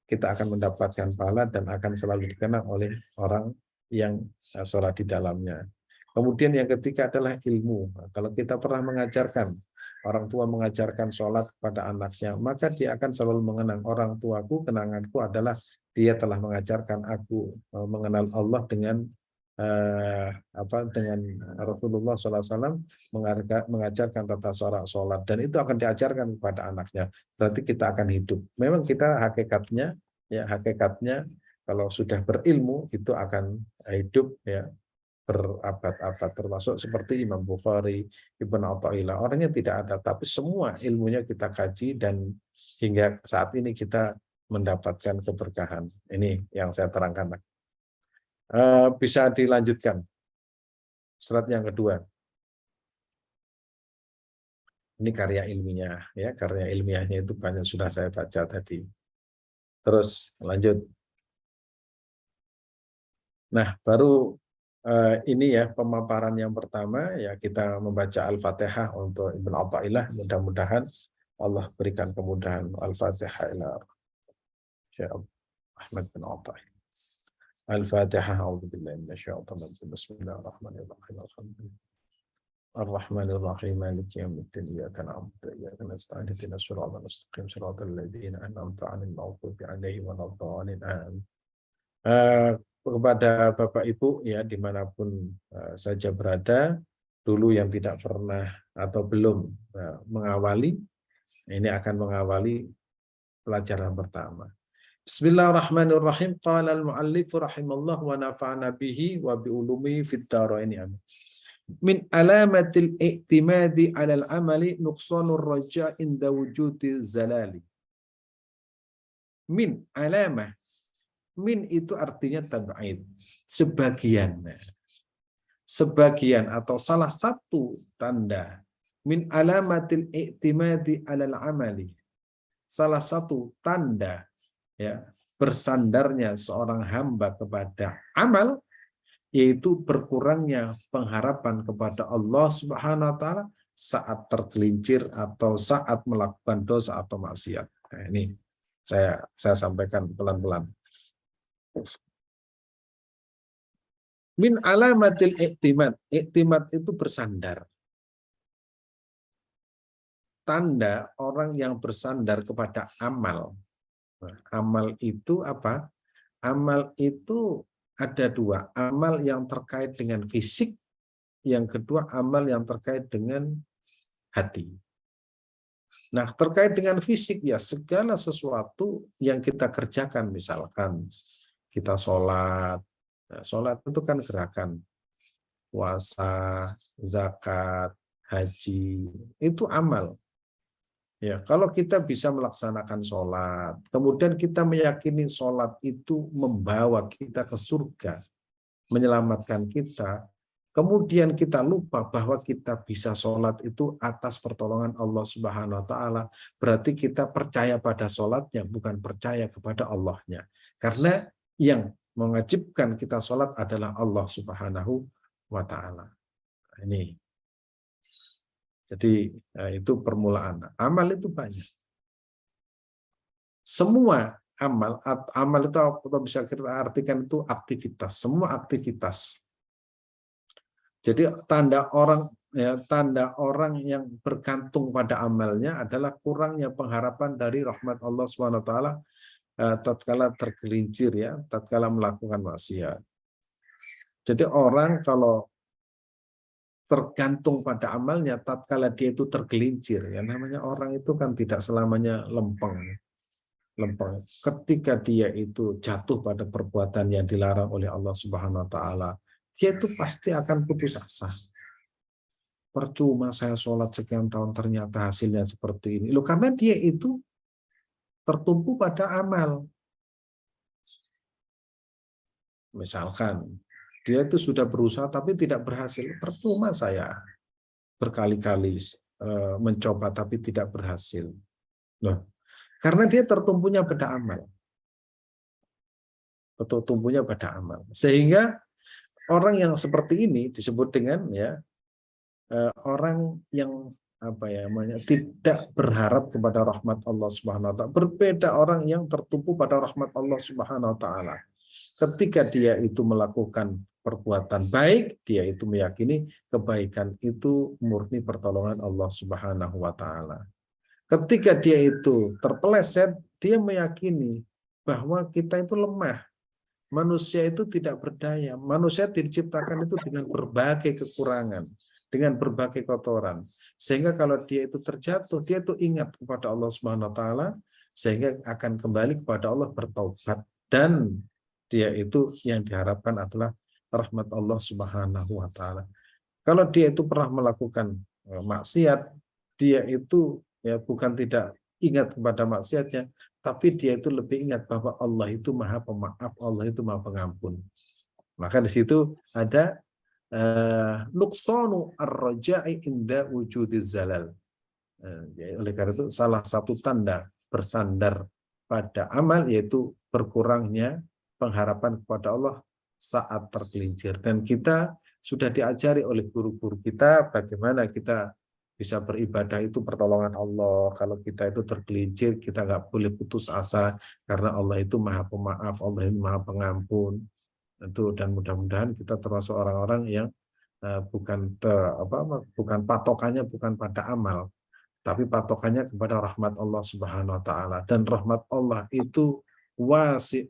A: kita akan mendapatkan pahala dan akan selalu dikenang oleh orang yang sholat di dalamnya. Kemudian yang ketiga adalah ilmu. Kalau kita pernah mengajarkan, orang tua mengajarkan sholat kepada anaknya, maka dia akan selalu mengenang, orang tuaku, kenanganku adalah dia telah mengajarkan aku mengenal Allah dengan dengan Rasulullah SAW mengajarkan tata cara sholat, dan itu akan diajarkan kepada anaknya. Berarti kita akan hidup. Memang kita hakikatnya kalau sudah berilmu itu akan hidup ya berabad-abad, termasuk seperti Imam Bukhari, Ibn Athaillah. Orangnya tidak ada, tapi semua ilmunya kita kaji dan hingga saat ini kita mendapatkan keberkahan. Ini yang saya terangkan. Bisa dilanjutkan. Slide yang kedua. Ini karya ilmiah, ya karya ilmiahnya itu banyak sudah saya baca tadi. Terus lanjut. Nah, baru ini ya pemaparan yang pertama ya, kita membaca Al-Fatihah untuk Ibnu Athaillah, mudah-mudahan Allah berikan kemudahan. Al-Fatihah ila Syekh Ahmad bin Athaillah. Al-Fatihah. A'udzubillahi minasyaitonir rajim. Bismillahirrahmanirrahim. Ar-Rahmanir-Rahim. Maliki yaumiddin. Iyyaka na'budu wa iyyaka nasta'in. Ihdinas siratal mustaqim. Shiratal ladzina an'amta 'alaihim ghairil maghdubi 'alaihim waladdallin. Amin. Kepada Bapak Ibu ya dimanapun saja berada, dulu yang tidak pernah atau belum mengawali, ini akan mengawali pelajaran pertama. Bismillahirrahmanirrahim. Qala al-muallif rahimallahu wa nafa'ana bihi wa bi ulumi fid dharain. Amin. Min alamatil i'timadi 'alal amali nuqsanur raja' inda wujudi zalali. Min alamah. Min itu artinya tab'id, sebagian. Sebagian atau salah satu tanda min alamatil i'timadi 'alal amali. Salah satu tanda ya bersandarnya seorang hamba kepada amal, yaitu berkurangnya pengharapan kepada Allah Subhanahu wa taala saat tergelincir atau saat melakukan dosa atau maksiat. Nah, ini saya sampaikan pelan-pelan. Min alamatil i'timad. I'timad itu bersandar. Tanda orang yang bersandar kepada amal. Amal itu apa? Amal itu ada dua. Amal yang terkait dengan fisik. Yang kedua, amal yang terkait dengan hati. Nah, terkait dengan fisik ya segala sesuatu yang kita kerjakan, misalkan kita sholat. Nah, sholat itu kan gerakan. Puasa, zakat, haji, itu amal. Ya, kalau kita bisa melaksanakan sholat, kemudian kita meyakini sholat itu membawa kita ke surga, menyelamatkan kita, kemudian kita lupa bahwa kita bisa sholat itu atas pertolongan Allah Subhanahu wa taala, berarti kita percaya pada sholatnya, bukan percaya kepada Allahnya. Karena yang mewajibkan kita sholat adalah Allah Subhanahu wa taala. Ini. Jadi itu permulaan. Amal itu banyak. Semua amal itu apa bisa kita artikan itu aktivitas, semua aktivitas. Jadi tanda orang yang bergantung pada amalnya adalah kurangnya pengharapan dari rahmat Allah SWT tatkala tergelincir ya, tatkala melakukan maksiat. Jadi orang kalau tergantung pada amalnya, tatkala dia itu tergelincir, ya namanya orang itu kan tidak selamanya lempeng. lempeng. Ketika dia itu jatuh pada perbuatan yang dilarang oleh Allah Subhanahu wa taala, dia itu pasti akan putus asa. Percuma saya sholat sekian tahun ternyata hasilnya seperti ini. Loh, karena dia itu tertumpu pada amal. Misalkan dia itu sudah berusaha tapi tidak berhasil. Percuma saya berkali-kali mencoba tapi tidak berhasil. Loh, karena dia tertumpunya pada amal. Tertumpunya pada amal. Sehingga orang yang seperti ini disebut dengan ya orang yang apa ya namanya tidak berharap kepada rahmat Allah Subhanahu wa taala. Berbeda orang yang tertumpu pada rahmat Allah Subhanahu wa taala. Ketika dia itu melakukan perbuatan baik, dia itu meyakini kebaikan itu murni pertolongan Allah Subhanahu wa taala. Ketika dia itu terpeleset, dia meyakini bahwa kita itu lemah. Manusia itu tidak berdaya. Manusia diciptakan itu dengan berbagai kekurangan, dengan berbagai kotoran. Sehingga kalau dia itu terjatuh, dia itu ingat kepada Allah Subhanahu wa taala sehingga akan kembali kepada Allah bertaubat, dan dia itu yang diharapkan adalah rahmat Allah Subhanahu wa taala. Kalau dia itu pernah melakukan maksiat, dia itu ya bukan tidak ingat kepada maksiatnya, tapi dia itu lebih ingat bahwa Allah itu Maha Pemaaf, Allah itu Maha Pengampun. Maka di situ ada nuqsanu ar-raja'i inda wujudiz zalal. Oleh karena itu salah satu tanda bersandar pada amal yaitu berkurangnya pengharapan kepada Allah saat tergelincir. Dan kita sudah diajari oleh guru-guru kita bagaimana kita bisa beribadah itu pertolongan Allah. Kalau kita itu tergelincir, kita nggak boleh putus asa karena Allah itu Maha Pemaaf, Allah itu Maha Pengampun. Itu, dan mudah-mudahan kita termasuk orang-orang yang bukan patokannya bukan pada amal, tapi patokannya kepada rahmat Allah Subhanahu wa taala. Dan rahmat Allah itu wasi',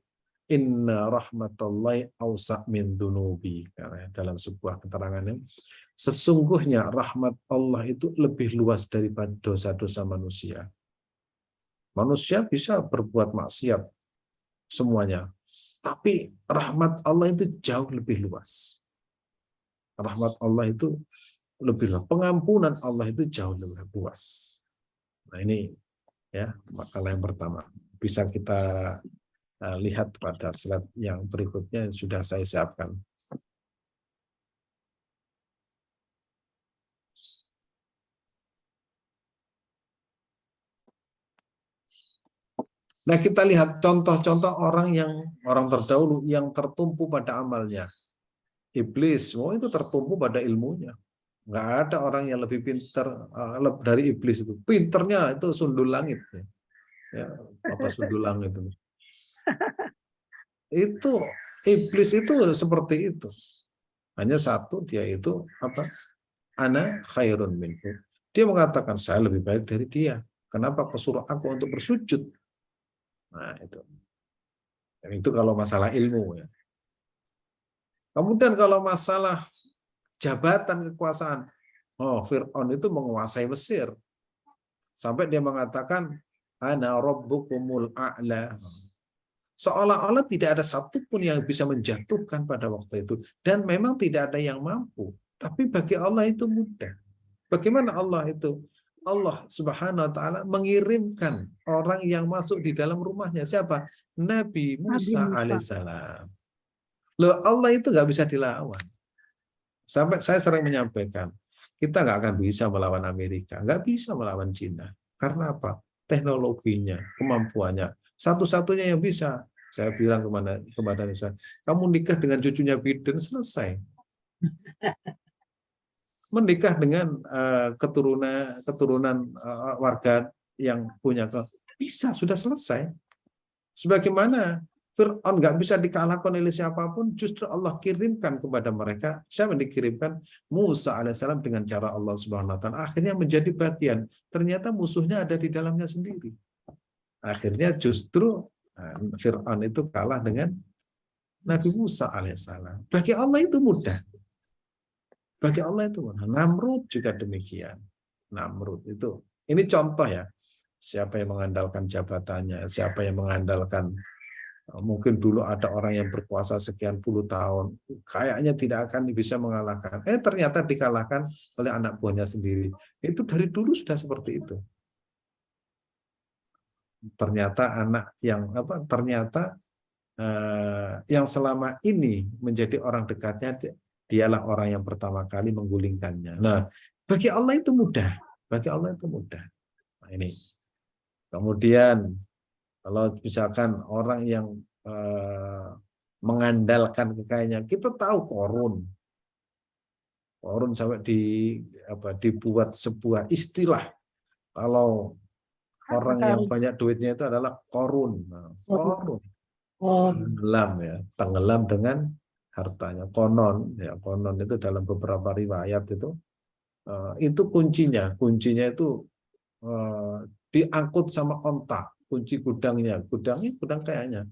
A: inna rahmatallahi awsa' min dunubi. Dalam sebuah keterangannya, sesungguhnya rahmat Allah itu lebih luas daripada dosa-dosa manusia. Manusia bisa berbuat maksiat semuanya, tapi rahmat Allah itu jauh lebih luas. Rahmat Allah itu lebih luas. Pengampunan Allah itu jauh lebih luas. Nah ini ya makalah yang pertama. Bisa kita lihat pada slide yang berikutnya yang sudah saya siapkan. Nah, kita lihat contoh-contoh orang terdahulu yang tertumpu pada amalnya. Iblis, itu tertumpu pada ilmunya. Nggak ada orang yang lebih pintar dari iblis itu. Pinternya itu sundul langit. Ya, apa sundul langit itu? Itu iblis itu seperti itu. Hanya satu, dia itu apa? Ana khairun minhu. Dia mengatakan saya lebih baik dari dia. Kenapa kau suruh aku untuk bersujud? Nah, itu. Dan itu kalau masalah ilmu ya. Kemudian kalau masalah jabatan kekuasaan, Fir'aun itu menguasai Mesir. Sampai dia mengatakan ana rabbukumul a'la. Seolah-olah tidak ada satupun yang bisa menjatuhkan pada waktu itu. Dan memang tidak ada yang mampu. Tapi bagi Allah itu mudah. Bagaimana Allah itu? Allah Subhanahu wa taala mengirimkan orang yang masuk di dalam rumahnya. Siapa? Nabi Musa alaihissalam. Loh, Allah itu nggak bisa dilawan. Sampai saya sering menyampaikan, kita nggak akan bisa melawan Amerika, nggak bisa melawan Cina. Karena apa? Teknologinya, kemampuannya. Satu-satunya yang bisa, saya bilang kepada Nisa, kamu nikah dengan cucunya Biden, selesai. Menikah dengan keturunan warga yang punya bisa, sudah selesai. Sebagaimana Fir'aun nggak bisa dikalahkan oleh siapapun, justru Allah kirimkan kepada mereka. Siapa yang dikirimkan? Musa alaihissalam dengan cara Allah Subhanahu wa taala. Akhirnya menjadi bagian. Ternyata musuhnya ada di dalamnya sendiri. Akhirnya justru Fir'aun itu kalah dengan Nabi Musa alaihissalam. Bagi Allah itu mudah. Bagi Allah itu mudah. Namrud juga demikian. Namrud itu. Ini contoh ya. siapa yang mengandalkan jabatannya, siapa yang mengandalkan mungkin dulu ada orang yang berkuasa sekian puluh tahun, kayaknya tidak akan bisa mengalahkan. Ternyata dikalahkan oleh anak buahnya sendiri. Itu dari dulu sudah seperti itu. Ternyata anak yang ternyata yang selama ini menjadi orang dekatnya, dialah orang yang pertama kali menggulingkannya. Nah, bagi Allah itu mudah. Bagi Allah itu mudah. Nah, ini. Kemudian kalau misalkan orang yang mengandalkan kekayaannya, kita tahu Korun sampai dibuat sebuah istilah. Kalau orang yang banyak duitnya itu adalah korun. Nah, korun. Tenggelam dengan hartanya. Konon itu dalam beberapa riwayat itu kuncinya itu diangkut sama onta, kunci gudang kayaknya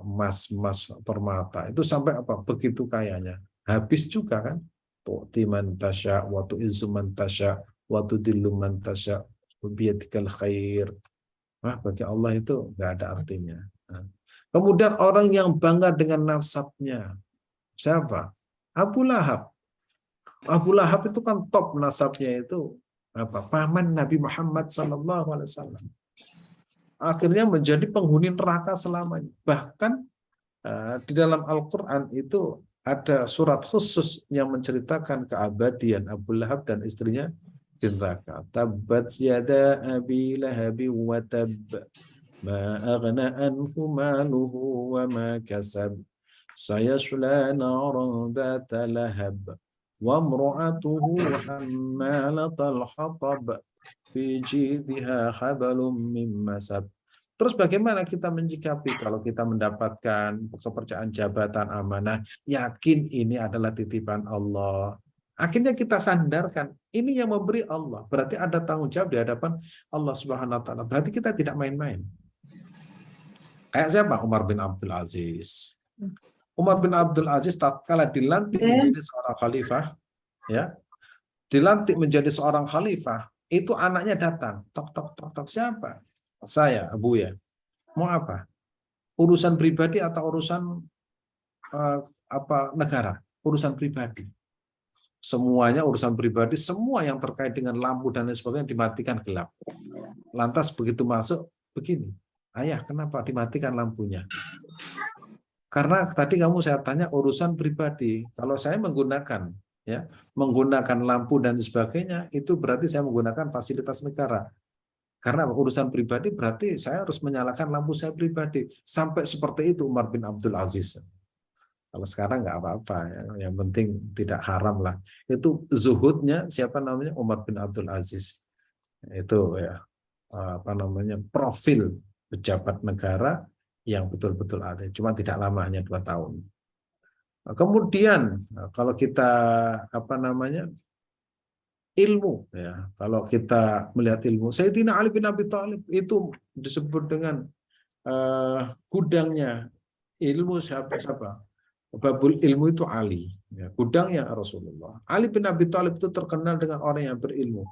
A: emas permata itu sampai begitu kayanya, habis juga kan. Tu'ti man tasya wa tu'izzu man tasya wa tudillu man tasya biyadikal khair. Bagi Allah itu nggak ada artinya. Kemudian orang yang bangga dengan nasabnya, siapa? Abu Lahab. Abu Lahab itu kan top nasabnya itu paman Nabi Muhammad SAW. Akhirnya menjadi penghuni neraka selamanya. Bahkan di dalam Al-Quran itu ada surat khusus yang menceritakan keabadian Abu Lahab dan istrinya di neraka. Tabbat yada abi lahabi wa tab. Ma aghna anhu maluhu wa ma kasab. Sayasla naran dhata lahab. Wa imra'atuhu hammalatal hatab. Fi jidha hablum min masad. Terus bagaimana kita menyikapi kalau kita mendapatkan kepercayaan jabatan amanah, yakin ini adalah titipan Allah. Akhirnya kita sandarkan, ini yang memberi Allah. Berarti ada tanggung jawab di hadapan Allah Subhanahu wa taala. Berarti kita tidak main-main. Kayak siapa? Umar bin Abdul Aziz. Umar bin Abdul Aziz tatkala dilantik menjadi seorang khalifah, ya. Dilantik menjadi seorang khalifah, itu anaknya datang. Tok tok tok tok, siapa? Saya, Abu ya. Mau apa? Urusan pribadi atau urusan negara? Urusan pribadi. Semuanya urusan pribadi, semua yang terkait dengan lampu dan lain sebagainya dimatikan gelap. Lantas begitu masuk begini. Ayah, kenapa dimatikan lampunya? Karena tadi saya tanya urusan pribadi. Kalau saya menggunakan lampu dan sebagainya, itu berarti saya menggunakan fasilitas negara. Karena urusan pribadi berarti saya harus menyalakan lampu saya pribadi. Sampai seperti itu Umar bin Abdul Aziz. Kalau sekarang nggak apa-apa, yang penting tidak haram lah. Itu zuhudnya siapa namanya? Umar bin Abdul Aziz. Itu profil pejabat negara yang betul-betul ada. Cuma tidak lama, hanya 2 tahun. Kemudian kalau kita ilmu, ya, kalau kita melihat ilmu, Sayyidina Ali bin Abi Thalib itu disebut dengan gudangnya ilmu siapa? Babul ilmu itu Ali, ya, gudangnya Rasulullah. Ali bin Abi Thalib itu terkenal dengan orang yang berilmu.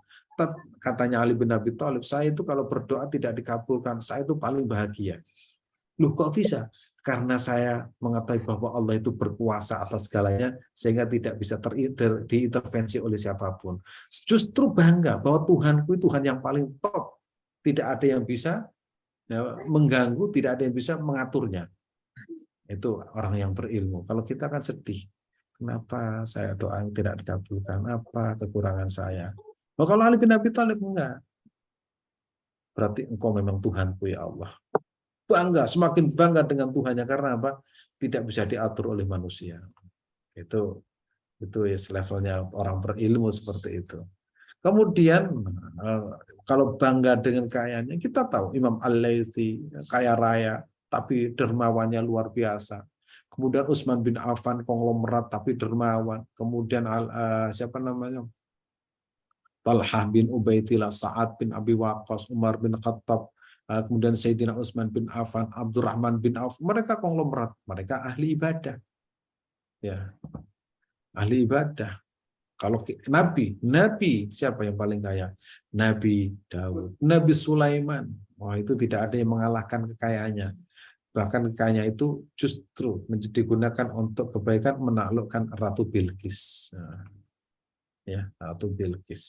A: Katanya Ali bin Abi Thalib, saya itu kalau berdoa tidak dikabulkan, saya itu paling bahagia. Loh, kok bisa? Karena saya mengetahui bahwa Allah itu berkuasa atas segalanya, sehingga tidak bisa diintervensi oleh siapapun. Justru bangga bahwa Tuhanku itu Tuhan yang paling top. Tidak ada yang bisa mengganggu, tidak ada yang bisa mengaturnya. Itu orang yang berilmu. Kalau kita kan sedih. Kenapa saya doa tidak dikabulkan? Apa kekurangan saya? Kalau Ali bin Abi Thalib enggak. Berarti engkau memang Tuhanku ya Allah. Bangga, semakin bangga dengan Tuhannya karena apa? Tidak bisa diatur oleh manusia. Itu ya levelnya orang berilmu seperti itu. Kemudian kalau bangga dengan kekayaannya, kita tahu Imam Al-Laitsi kaya raya tapi dermawannya luar biasa. Kemudian Utsman bin Affan konglomerat tapi dermawan. Kemudian siapa namanya? Talhah bin Ubaidillah, Sa'ad bin Abi Waqqas, Umar bin Khattab, kemudian Sayyidina Utsman bin Affan, Abdurrahman bin Auf, mereka konglomerat, mereka ahli ibadah. Ya. Ahli ibadah. Kalau Nabi siapa yang paling kaya? Nabi Daud, Nabi Sulaiman. Wah, itu tidak ada yang mengalahkan kekayaannya. Bahkan kekayaannya itu justru digunakan untuk kebaikan, menaklukkan Ratu Bilqis. Nah, ya, Ratu Bilqis.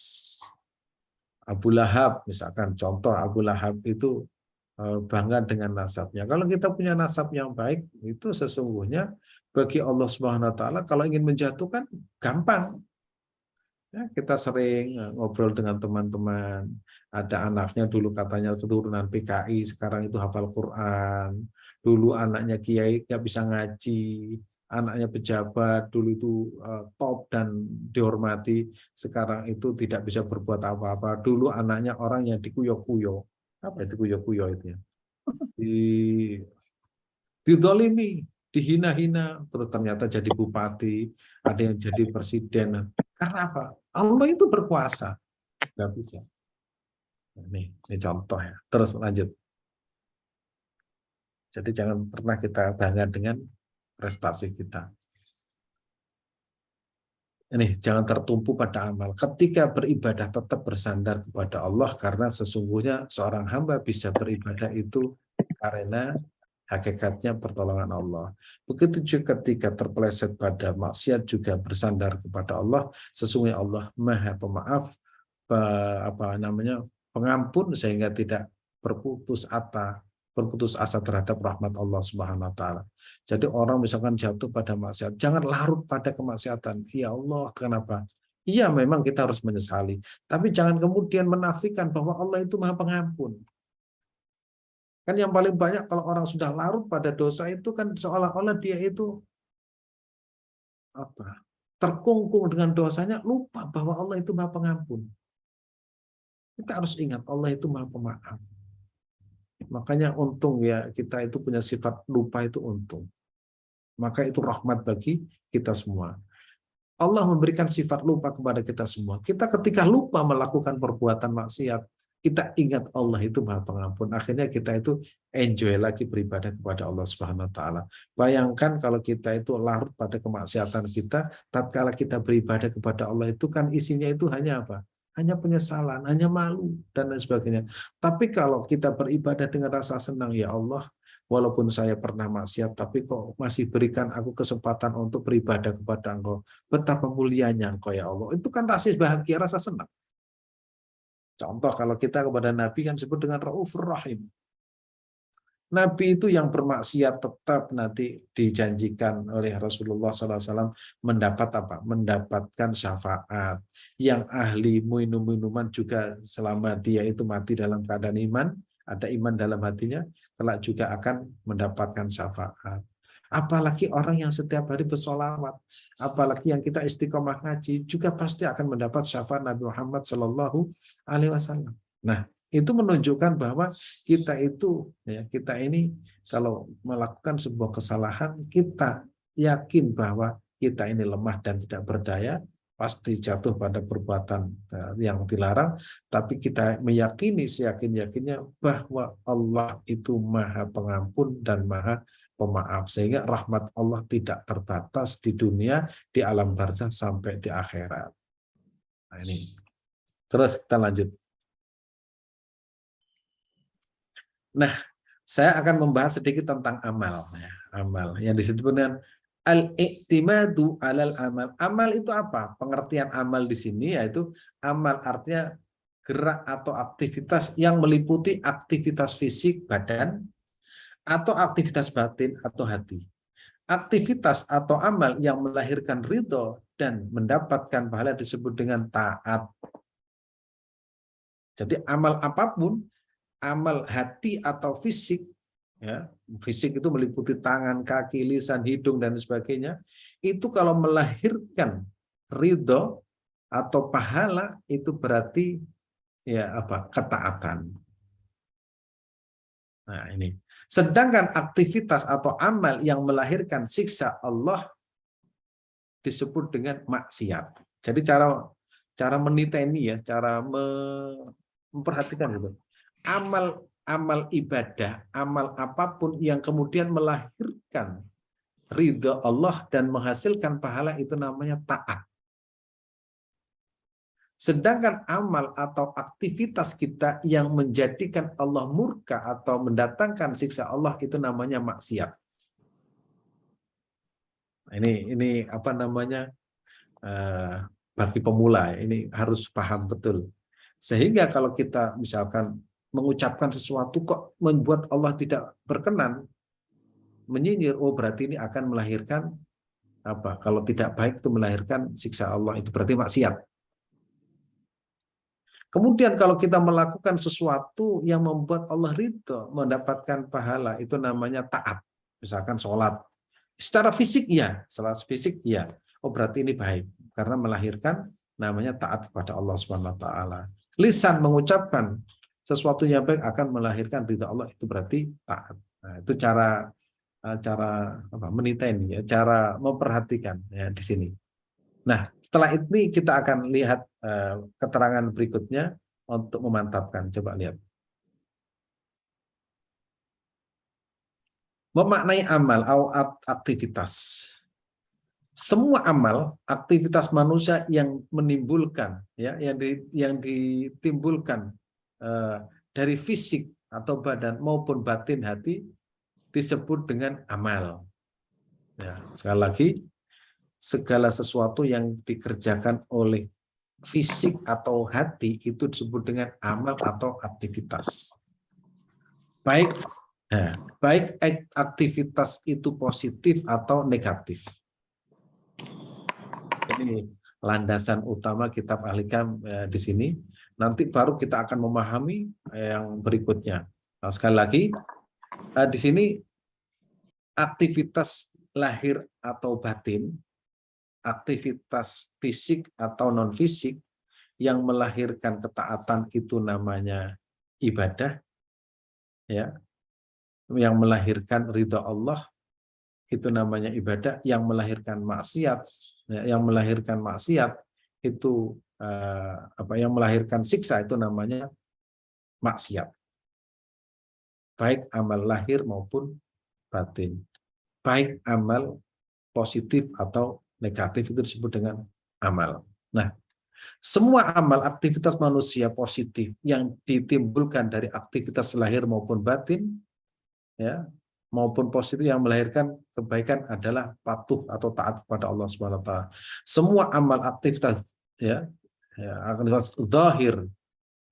A: Abu Lahab misalkan, contoh Abu Lahab itu bangga dengan nasabnya. Kalau kita punya nasab yang baik, itu sesungguhnya bagi Allah Subhanahu Wa Taala kalau ingin menjatuhkan gampang. Ya, kita sering ngobrol dengan teman-teman. Ada anaknya dulu katanya keturunan PKI, sekarang itu hafal Quran. Dulu anaknya kiai nggak bisa ngaji, anaknya pejabat dulu itu top dan dihormati, sekarang itu tidak bisa berbuat apa-apa. Dulu anaknya orang yang dikuyok-kuyok. Apa itu kuyok-kuyok itu ya? Didolimi, dihina-hina, terus ternyata jadi bupati, ada yang jadi presiden. Karena apa? Allah itu berkuasa. Nggak bisa. Ini contoh ya. Terus lanjut. Jadi jangan pernah kita bangga dengan prestasi kita. Ini jangan tertumpu pada amal. Ketika beribadah tetap bersandar kepada Allah, karena sesungguhnya seorang hamba bisa beribadah itu karena hakikatnya pertolongan Allah. Begitu juga ketika terpeleset pada maksiat juga bersandar kepada Allah, sesungguhnya Allah Maha Pemaaf, pengampun, sehingga tidak berputus asa terhadap rahmat Allah Subhanahu Wa Taala. Jadi orang misalkan jatuh pada maksiat, jangan larut pada kemaksiatan. Ya Allah, kenapa? Iya, memang kita harus menyesali, tapi jangan kemudian menafikan bahwa Allah itu Maha Pengampun. Kan yang paling banyak kalau orang sudah larut pada dosa itu kan seolah-olah dia itu terkungkung dengan dosanya, lupa bahwa Allah itu Maha Pengampun. Kita harus ingat Allah itu Maha Pemaaf. Makanya untung ya kita itu punya sifat lupa, itu untung. Maka itu rahmat bagi kita semua. Allah memberikan sifat lupa kepada kita semua. Kita ketika lupa melakukan perbuatan maksiat, kita ingat Allah itu Maha Pengampun. Akhirnya kita itu enjoy lagi beribadah kepada Allah Subhanahu Wa Taala. Bayangkan kalau kita itu larut pada kemaksiatan kita, tatkala kita beribadah kepada Allah itu kan isinya itu hanya apa? Hanya penyesalan, hanya malu dan lain sebagainya. Tapi kalau kita beribadah dengan rasa senang, ya Allah, walaupun saya pernah maksiat, tapi kok masih berikan aku kesempatan untuk beribadah kepada Engkau. Betapa mulianya Engkau ya Allah. Itu kan rasa bahagia, rasa senang. Contoh kalau kita kepada Nabi kan disebut dengan Raufur Rahim. Nabi itu yang bermaksiat tetap nanti dijanjikan oleh Rasulullah SAW mendapat apa? Mendapatkan syafaat. Yang ahli minum-minuman juga selama dia itu mati dalam keadaan iman, ada iman dalam hatinya, kelak juga akan mendapatkan syafaat. Apalagi orang yang setiap hari bersolawat, apalagi yang kita istiqomah ngaji, juga pasti akan mendapat syafaat Nabi Muhammad SAW. Nah, itu menunjukkan bahwa kita itu, ya, kita ini kalau melakukan sebuah kesalahan, kita yakin bahwa kita ini lemah dan tidak berdaya, pasti jatuh pada perbuatan yang dilarang, tapi kita meyakini seyakin-yakinnya bahwa Allah itu Maha Pengampun dan Maha Pemaaf, sehingga rahmat Allah tidak terbatas di dunia, di alam barzakh sampai di akhirat. Nah, ini. Terus kita lanjut. Nah, saya akan membahas sedikit tentang amal. Ya, amal yang disebut dengan al-i'timadu alal amal. Amal itu apa? Pengertian amal di sini yaitu amal artinya gerak atau aktivitas yang meliputi aktivitas fisik badan atau aktivitas batin atau hati. Aktivitas atau amal yang melahirkan ridho dan mendapatkan pahala disebut dengan taat. Jadi amal apapun, amal hati atau fisik, ya, fisik itu meliputi tangan, kaki, lisan, hidung dan sebagainya, itu kalau melahirkan ridho atau pahala itu berarti ya apa? Ketaatan. Nah, ini. Sedangkan aktivitas atau amal yang melahirkan siksa Allah disebut dengan maksiat. Jadi cara meniteni ya, cara memperhatikan gitu. Amal ibadah, amal apapun yang kemudian melahirkan ridha Allah dan menghasilkan pahala itu namanya taat. Sedangkan amal atau aktivitas kita yang menjadikan Allah murka atau mendatangkan siksa Allah itu namanya maksiat. Ini apa namanya, bagi pemula ini harus paham betul. Sehingga kalau kita misalkan mengucapkan sesuatu kok membuat Allah tidak berkenan, menyinyir, oh berarti ini akan melahirkan apa? Kalau tidak baik itu melahirkan siksa Allah, itu berarti maksiat. Kemudian kalau kita melakukan sesuatu yang membuat Allah ridho, mendapatkan pahala, itu namanya taat. Misalkan sholat. Secara fisik iya, secara fisik iya. Oh berarti ini baik karena melahirkan namanya taat kepada Allah Subhanahu wa taala. Lisan mengucapkan sesuatu yang baik akan melahirkan ridha Allah, itu berarti taat. Nah, itu cara apa, menita ini ya, cara memperhatikan ya di sini. Nah, setelah ini kita akan lihat keterangan berikutnya untuk memantapkan. Coba lihat. Memaknai amal atau aktivitas. Semua amal, aktivitas manusia yang menimbulkan, ya, yang ditimbulkan dari fisik atau badan maupun batin hati disebut dengan amal. Ya, sekali lagi, segala sesuatu yang dikerjakan oleh fisik atau hati itu disebut dengan amal atau aktivitas. Baik, baik aktivitas itu positif atau negatif. Ini landasan utama kitab Al-Hikam di sini. Nanti baru kita akan memahami yang berikutnya. Nah, sekali lagi, di sini aktivitas lahir atau batin, aktivitas fisik atau non-fisik yang melahirkan ketaatan itu namanya ibadah, ya. Yang melahirkan ridha Allah itu namanya ibadah, yang melahirkan maksiat, ya, yang melahirkan maksiat itu yang melahirkan siksa itu namanya maksiat. Baik amal lahir maupun batin. Baik amal positif atau negatif itu disebut dengan amal. Nah, semua amal aktivitas manusia positif yang ditimbulkan dari aktivitas lahir maupun batin, ya, maupun positif yang melahirkan kebaikan adalah patuh atau taat kepada Allah Subhanahu wa taala. Semua amal aktivitas, ya, aktivitas zahir,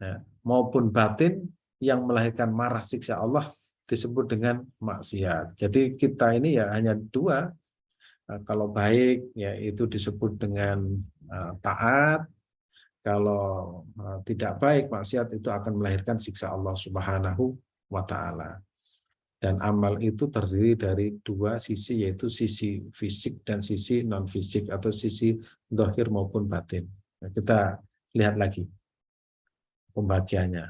A: ya, maupun batin yang melahirkan marah siksa Allah disebut dengan maksiat. Jadi kita ini ya hanya dua. Kalau baik ya itu disebut dengan taat. Kalau tidak baik, maksiat, itu akan melahirkan siksa Allah Subhanahu wa taala. Dan amal itu terdiri dari dua sisi, yaitu sisi fisik dan sisi non-fisik atau sisi zahir maupun batin. Nah, kita lihat lagi pembagiannya.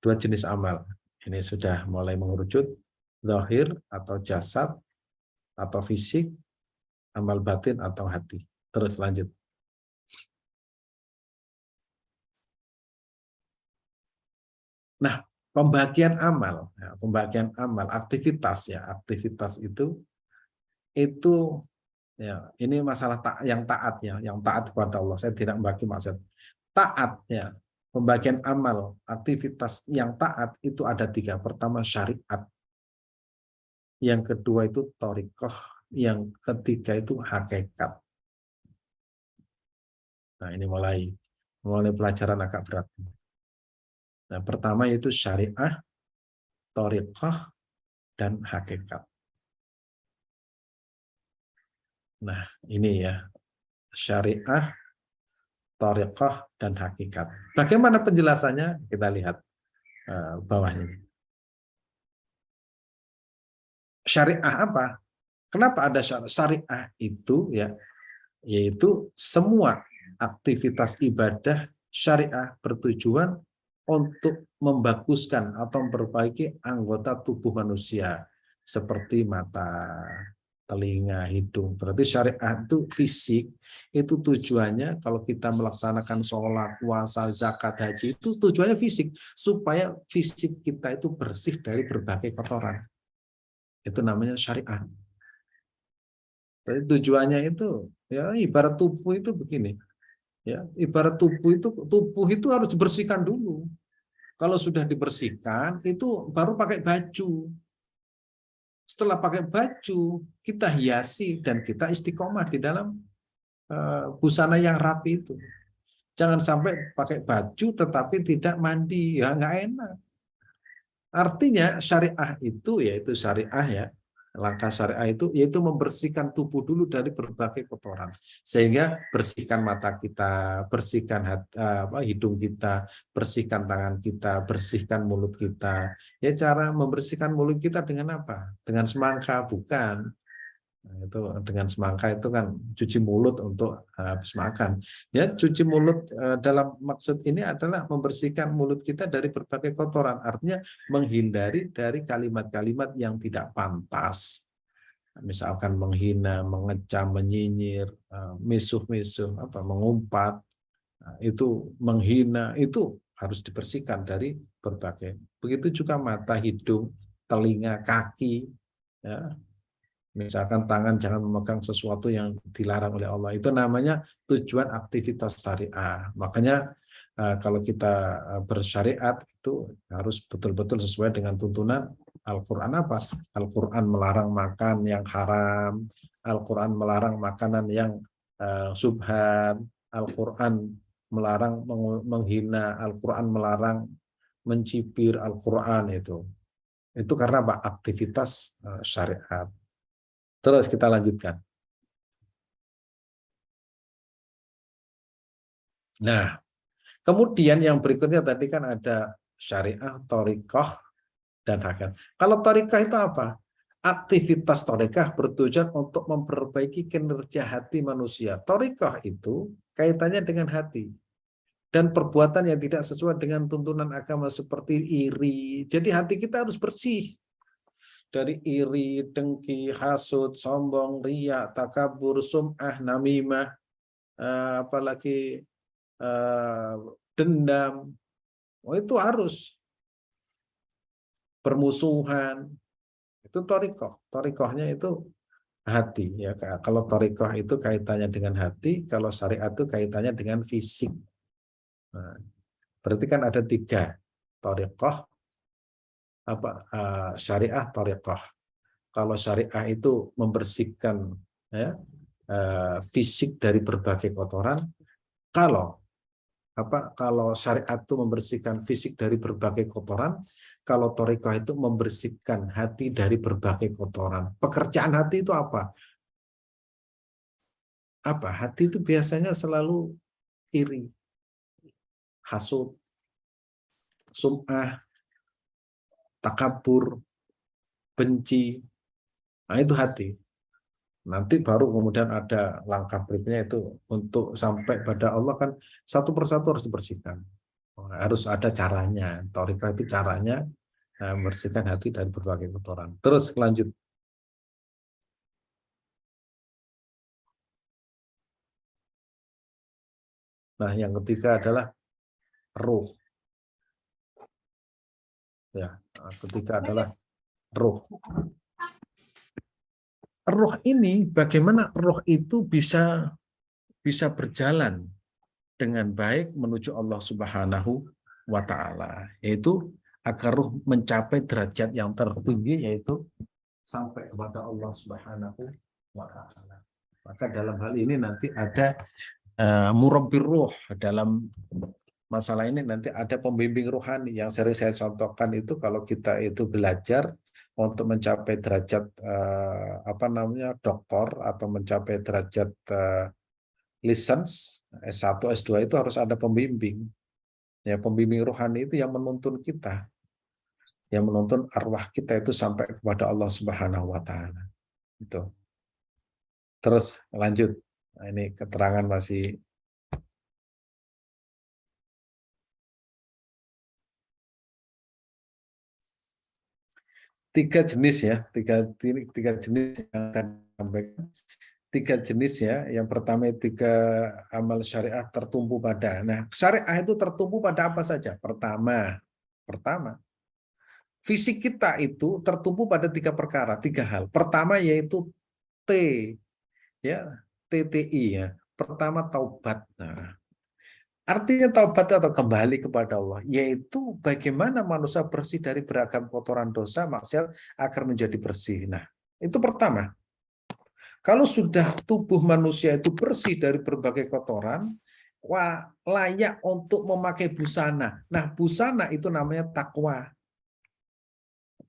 A: Dua jenis amal. Ini sudah mulai mengerucut, zahir atau jasad atau fisik, amal batin atau hati. Terus lanjut. Nah, pembagian amal, aktivitas ya, aktivitas itu ya, ini masalah yang taat ya, yang taat kepada Allah. Saya tidak membagi maksud taat ya. Pembagian amal, aktivitas yang taat itu ada tiga. Pertama syariat, yang kedua itu thariqah, yang ketiga itu hakikat. Nah, ini mulai pelajaran agak berat. Nah, pertama yaitu syariah, thariqah, dan hakikat. Nah, ini ya, syariah, thariqah, dan hakikat. Bagaimana penjelasannya? Kita lihat bawahnya. Syariah apa? Kenapa ada syariah itu ya? Yaitu semua aktivitas ibadah syariah bertujuan untuk membaguskan atau memperbaiki anggota tubuh manusia seperti mata, telinga, hidung. Berarti syariah itu fisik, itu tujuannya kalau kita melaksanakan sholat, puasa, zakat, haji, itu tujuannya fisik, supaya fisik kita itu bersih dari berbagai kotoran. Itu namanya syariah. Jadi tujuannya itu, ya ibarat tubuh itu begini. Ya, ibarat tubuh itu harus dibersihkan dulu. Kalau sudah dibersihkan, itu baru pakai baju. Setelah pakai baju, kita hiasi dan kita istiqomah di dalam busana yang rapi itu. Jangan sampai pakai baju tetapi tidak mandi, ya nggak enak. Artinya syariah itu yaitu syariah ya. Langkah syariah itu yaitu membersihkan tubuh dulu dari berbagai kotoran. Sehingga bersihkan mata kita, bersihkan hidung kita, bersihkan tangan kita, bersihkan mulut kita. Ya cara membersihkan mulut kita dengan apa? Dengan semangka, bukan. Nah, itu dengan semangka itu kan cuci mulut untuk habis makan. Ya, cuci mulut dalam maksud ini adalah membersihkan mulut kita dari berbagai kotoran. Artinya menghindari dari kalimat-kalimat yang tidak pantas. Misalkan menghina, mengecam, menyinyir, misuh-misuh, mengumpat, itu menghina, itu harus dibersihkan dari berbagai. Begitu juga mata, hidung, telinga, kaki, ya. Misalkan tangan jangan memegang sesuatu yang dilarang oleh Allah. Itu namanya tujuan aktivitas syariah. Makanya kalau kita bersyariat itu harus betul-betul sesuai dengan tuntunan Al-Quran apa? Al-Quran melarang makan yang haram, Al-Quran melarang makanan yang subhan, Al-Quran melarang menghina, Al-Quran melarang mencibir Al-Quran itu. Itu karena apa? Aktivitas syariat. Terus kita lanjutkan. Nah, kemudian yang berikutnya tadi kan ada syariah, thariqah, dan hakikat. Kalau thariqah itu apa? Aktivitas thariqah bertujuan untuk memperbaiki kinerja hati manusia. Thariqah itu kaitannya dengan hati. Dan perbuatan yang tidak sesuai dengan tuntunan agama seperti iri. Jadi hati kita harus bersih. Dari iri, dengki, hasud, sombong, riya, takabur, sum'ah, namimah, apalagi dendam, itu harus bermusuhan, itu torikoh. Torikohnya itu hati ya. Kalau torikoh itu kaitannya dengan hati, kalau syariat itu kaitannya dengan fisik. Nah, berarti kan ada tiga torikoh, syariah, torikoh. Kalau syariah itu membersihkan ya, fisik dari berbagai kotoran. Kalau syariat itu membersihkan fisik dari berbagai kotoran, kalau thariqah itu membersihkan hati dari berbagai kotoran. Pekerjaan hati itu apa? Hati itu biasanya selalu iri, hasud, sum'ah, takabur, benci. Nah, itu hati. Nanti baru kemudian ada langkah berikutnya itu untuk sampai pada Allah kan satu persatu harus dibersihkan. Harus ada caranya. Thariqah itu caranya membersihkan hati dari berbagai kotoran. Terus lanjut. Nah, yang ketiga adalah ruh. Ya, ketiga adalah ruh. Ruh ini bagaimana ruh itu bisa berjalan dengan baik menuju Allah Subhanahu wa taala, yaitu agar ruh mencapai derajat yang tertinggi yaitu sampai kepada Allah Subhanahu wa taala. Maka dalam hal ini nanti ada murabbir ruh. Dalam masalah ini nanti ada pembimbing rohani yang sering saya contohkan itu kalau kita itu belajar untuk mencapai derajat doktor atau mencapai derajat license S1 S2 itu harus ada pembimbing. Ya, pembimbing rohani itu yang menuntun kita, yang menuntun arwah kita itu sampai kepada Allah Subhanahu wa taala. Itu. Terus lanjut. Nah, ini keterangan masih tiga jenis ya, tiga jenis yang akan disampaikan. Tiga jenis ya. Yang pertama tiga amal syariah tertumpu pada. Nah, syariah itu tertumpu pada apa saja? Pertama, fisik kita itu tertumpu pada tiga perkara, tiga hal. Pertama yaitu T, ya, TTI ya. Pertama taubat. Nah, Artinya taubat atau kembali kepada Allah, yaitu bagaimana manusia bersih dari beragam kotoran dosa, maksiat agar menjadi bersih. Nah, itu pertama. Kalau sudah tubuh manusia itu bersih dari berbagai kotoran, wah, layak untuk memakai busana. Nah, busana itu namanya takwa.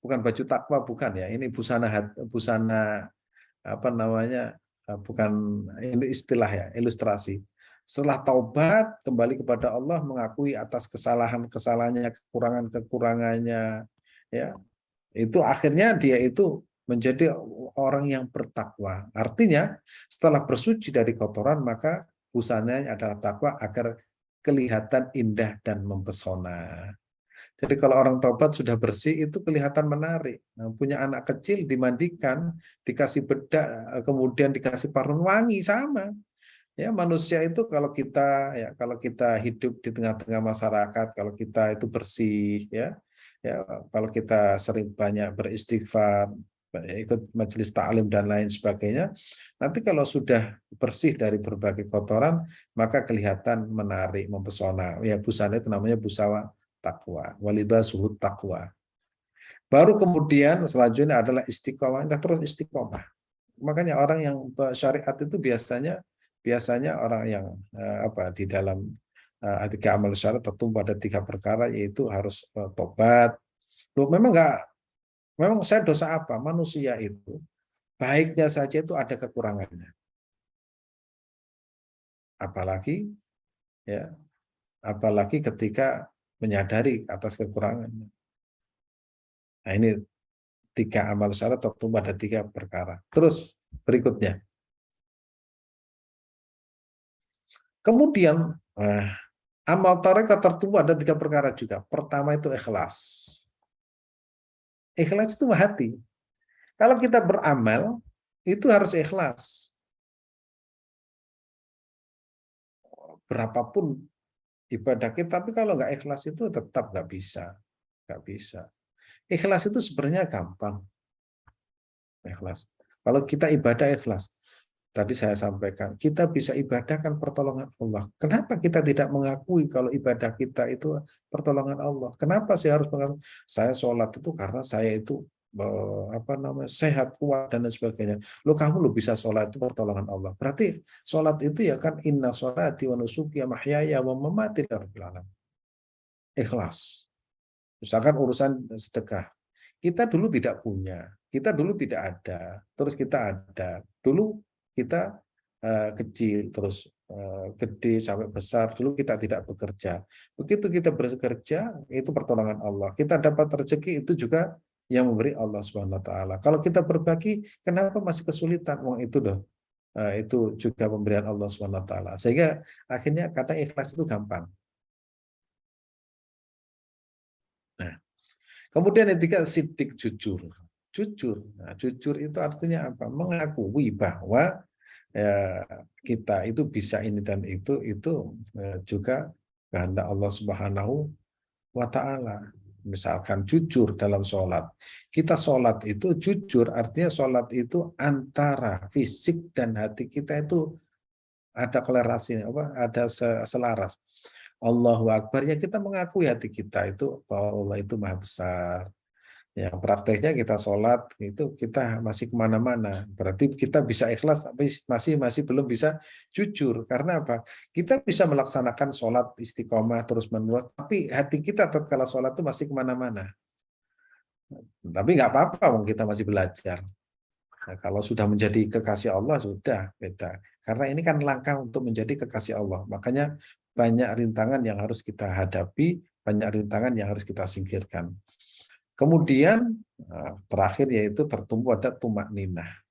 A: Bukan baju takwa, bukan ya. Ini busana busana apa namanya? Bukan, ini istilah ya, ilustrasi. Setelah taubat, kembali kepada Allah, mengakui atas kesalahan-kesalahannya, kekurangan-kekurangannya, ya, itu akhirnya dia itu menjadi orang yang bertakwa. Artinya, setelah bersuci dari kotoran, maka busananya adalah takwa agar kelihatan indah dan mempesona. Jadi kalau orang taubat sudah bersih, itu kelihatan menarik. Nah, punya anak kecil dimandikan, dikasih bedak, kemudian dikasih parfum wangi, sama. Ya, manusia itu kalau kita hidup di tengah-tengah masyarakat, kalau kita itu bersih, ya, kalau kita sering banyak beristighfar, ikut majelis taklim dan lain sebagainya, nanti kalau sudah bersih dari berbagai kotoran, maka kelihatan menarik, mempesona. Ya, busana itu namanya busana takwa, walibasuhut takwa. Baru kemudian selanjutnya adalah istiqomah, terus istiqomah. Makanya orang yang syariat itu biasanya orang yang di dalam tiga amal syarat tertumpu pada tiga perkara, yaitu harus tobat. Loh, memang saya dosa apa? Manusia itu baiknya saja itu ada kekurangannya. Apalagi ya, apalagi ketika menyadari atas kekurangannya. Nah, ini tiga amal syarat tertumpu pada tiga perkara. Terus berikutnya. Kemudian amal tarekat tertumpu ada tiga perkara juga. Pertama itu ikhlas. Ikhlas itu hati. Kalau kita beramal, itu harus ikhlas. Berapapun ibadah kita, tapi kalau nggak ikhlas itu tetap nggak bisa. Nggak bisa. Ikhlas itu sebenarnya gampang. Ikhlas. Kalau kita ibadah ikhlas, tadi saya sampaikan, kita bisa ibadahkan pertolongan Allah. Kenapa kita tidak mengakui kalau ibadah kita itu pertolongan Allah? Kenapa saya harus mengakui? Saya sholat itu karena saya itu sehat, kuat, dan lain sebagainya. Kamu bisa sholat itu pertolongan Allah. Berarti sholat itu ya kan inna sholati wa nusuki wa mahyaya wa mamati lirabbil alamin. Ikhlas. Misalkan urusan sedekah. Kita dulu tidak punya, kita dulu tidak ada, terus kita ada. Dulu kita kecil, terus gede sampai besar, dulu kita tidak bekerja. Begitu kita bekerja, itu pertolongan Allah. Kita dapat rezeki, itu juga yang memberi Allah Subhanahu wa taala. Kalau kita berbagi, kenapa masih kesulitan? Wong itu dong. Itu juga pemberian Allah Subhanahu wa taala. Sehingga akhirnya kata ikhlas itu gampang. Nah, kemudian yang ketiga sidik, jujur. Jujur. Nah, jujur itu artinya apa? Mengakui bahwa ya, kita itu bisa ini dan itu juga kehendak Allah Subhanahu wa taala. Misalkan jujur dalam sholat. Kita sholat itu jujur, artinya sholat itu antara fisik dan hati kita itu ada kolerasi, ada selaras. Allahu Akbar, ya kita mengakui hati kita itu bahwa Allah itu maha besar. Ya, prakteknya kita sholat itu kita masih kemana-mana. Berarti kita bisa ikhlas, tapi masih belum bisa jujur. Karena apa? Kita bisa melaksanakan sholat istiqomah terus menerus, tapi hati kita tatkala sholat itu masih kemana-mana. Tapi nggak apa-apa, kita masih belajar. Nah, kalau sudah menjadi kekasih Allah sudah beda. Karena ini kan langkah untuk menjadi kekasih Allah. Makanya banyak rintangan yang harus kita hadapi, banyak rintangan yang harus kita singkirkan. Kemudian terakhir yaitu tertumbuh ada tumak ninah.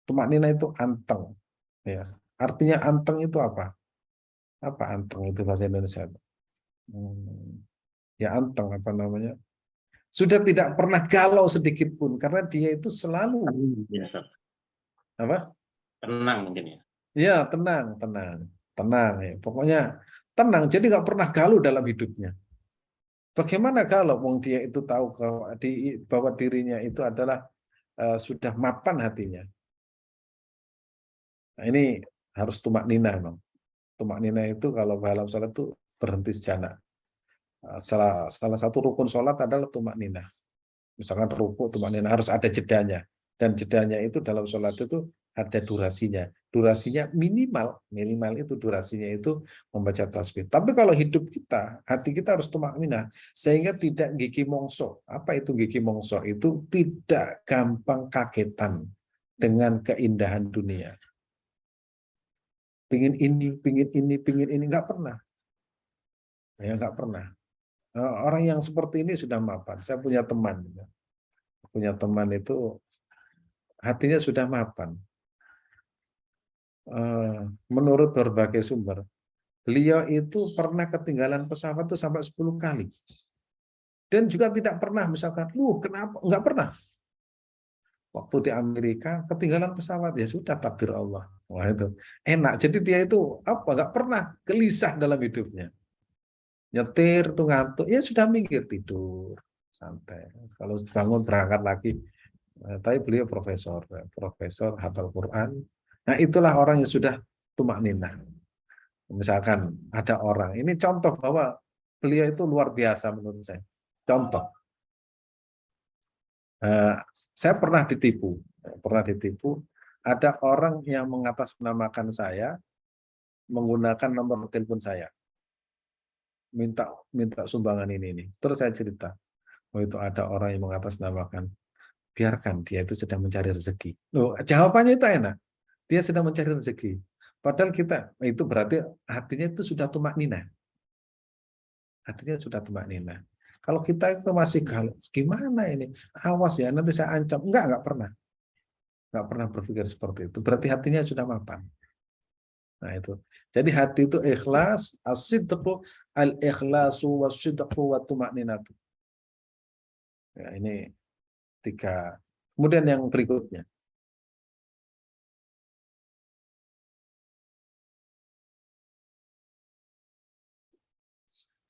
A: Tumak ninah itu anteng. Ya. Artinya anteng itu apa? Apa anteng itu bahasa Indonesia? Ya anteng apa namanya? Sudah tidak pernah galau sedikit pun karena dia itu selalu apa?
B: Tenang mungkin ya.
A: Ya tenang ya. Pokoknya tenang. Jadi nggak pernah galau dalam hidupnya. Bagaimana kalau wong dia itu tahu bahwa dirinya itu adalah sudah mapan hatinya. Nah, ini harus tumak nina, Bang. Tumak nina itu kalau dalam salat itu berhenti sejenak. Salah satu rukun sholat adalah tumak ninah. Misalkan ruku, tumak ninah harus ada jedanya. Dan jedanya itu dalam sholat itu ada durasinya. Durasinya minimal itu durasinya itu membaca tasbih. Tapi kalau hidup kita, hati kita harus tumak ninah sehingga tidak gigi mongso. Apa itu gigi mongso? Itu tidak gampang kagetan dengan keindahan dunia. Pingin ini, nggak pernah. Ya, nggak pernah. Orang yang seperti ini sudah mapan. Saya punya teman itu hatinya sudah mapan. Menurut berbagai sumber, beliau itu pernah ketinggalan pesawat itu sampai 10 kali. Dan juga tidak pernah misalkan, kenapa? Nggak pernah. Waktu di Amerika ketinggalan pesawat, ya sudah takdir Allah. Wah itu enak. Jadi dia itu nggak pernah gelisah dalam hidupnya. Nyetir tuh ngantuk, ya sudah minggir tidur santai. Kalau bangun berangkat lagi. Tapi beliau profesor hafal Quran. Nah itulah orang yang sudah tumak ninah. Misalkan ada orang, ini contoh bahwa beliau itu luar biasa menurut saya. Contoh, saya pernah ditipu. Ada orang yang mengatasnamakan saya menggunakan nomor telepon saya. Minta sumbangan ini. Terus saya cerita, itu ada orang yang mengatasnamakan, biarkan dia itu sedang mencari rezeki. Jawabannya itu enak. Dia sedang mencari rezeki. Padahal kita, itu berarti hatinya itu sudah tumak ninah. Hatinya sudah tumak ninah. Kalau kita itu masih galau, gimana ini? Awas ya, nanti saya ancam. Enggak pernah. Enggak pernah berpikir seperti itu. Berarti hatinya sudah mapan. Nah itu. Jadi hati itu ikhlas, as-sidqu al-ikhlasu was-sidqu wa tuma'ninatu. Ya, ini 3. Kemudian yang berikutnya.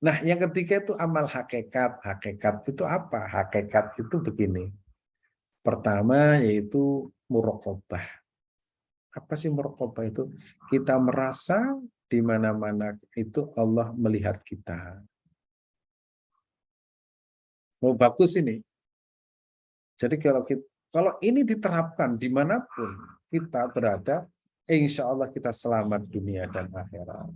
A: Nah, yang ketiga itu amal hakikat. Hakikat itu apa? Hakikat itu begini. Pertama yaitu muraqabah. Apa sih muraqabah itu? Kita merasa di mana-mana itu Allah melihat kita. Mau bagus ini. Jadi kalau ini diterapkan dimanapun kita berada, insya Allah kita selamat dunia dan akhirat.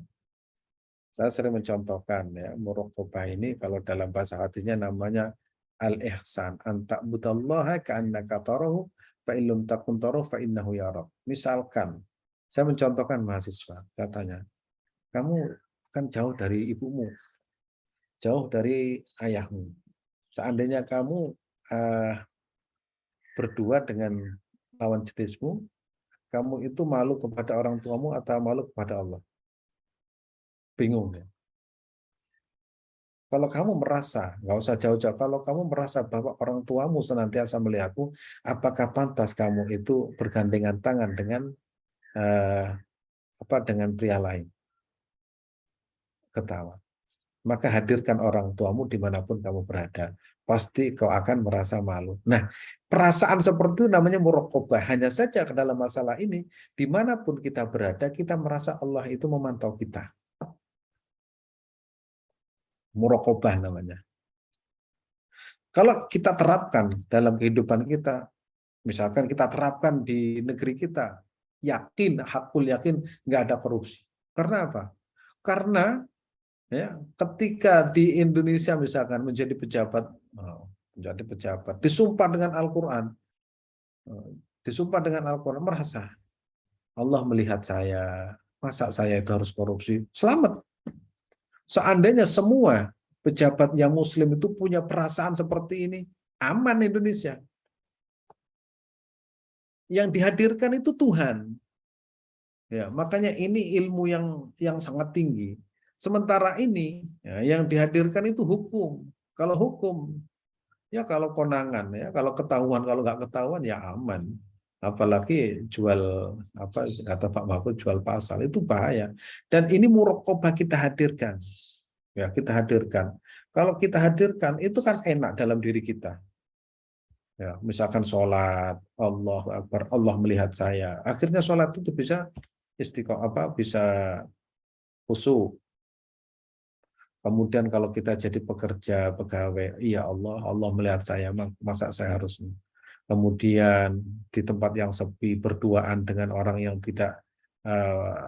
A: Saya sering mencontohkan ya, muraqabah ini kalau dalam bahasa hadisnya namanya al-ihsan, anta budallaha ka'annaka tarahu fa illam takun tarahu fa innahu yarak. Misalkan saya mencontohkan mahasiswa, saya tanya, kamu kan jauh dari ibumu, jauh dari ayahmu. Seandainya kamu berdua dengan lawan jenismu, kamu itu malu kepada orang tuamu atau malu kepada Allah? Bingung ya. Kalau kamu merasa, nggak usah jauh-jauh, kalau kamu merasa bahwa orang tuamu senantiasa melihatmu, apakah pantas kamu itu bergandengan tangan dengan dengan pria lain? Ketawa. Maka hadirkan orang tuamu dimanapun kamu berada. Pasti kau akan merasa malu. Nah, perasaan seperti itu namanya muraqabah. Hanya saja ke dalam masalah ini, dimanapun kita berada, kita merasa Allah itu memantau kita. Muraqabah namanya. Kalau kita terapkan dalam kehidupan kita, misalkan kita terapkan di negeri kita, yakin, hakul yakin, nggak ada korupsi. Karena apa? Karena ya, ketika di Indonesia misalkan menjadi pejabat, disumpah dengan Al-Quran, merasa Allah melihat saya, masa saya itu harus korupsi? Selamat. Seandainya semua pejabat yang Muslim itu punya perasaan seperti ini, aman Indonesia. Yang dihadirkan itu Tuhan. Ya, makanya ini ilmu yang sangat tinggi. Sementara ini ya, yang dihadirkan itu hukum. Kalau hukum, ya kalau konangan, ya kalau ketahuan, kalau nggak ketahuan ya aman. Apalagi jual apa kata Pak Mahfud, jual pasal itu bahaya. Dan ini muraqabah kita hadirkan. Ya, kita hadirkan. Kalau kita hadirkan itu kan enak dalam diri kita. Ya, misalkan sholat, Allahu Akbar, Allah melihat saya. Akhirnya sholat itu bisa istiqomah, bisa khusyuk. Kemudian kalau kita jadi pekerja, pegawai, iya Allah, Allah melihat saya, masa saya harus. Kemudian di tempat yang sepi, berduaan dengan orang yang tidak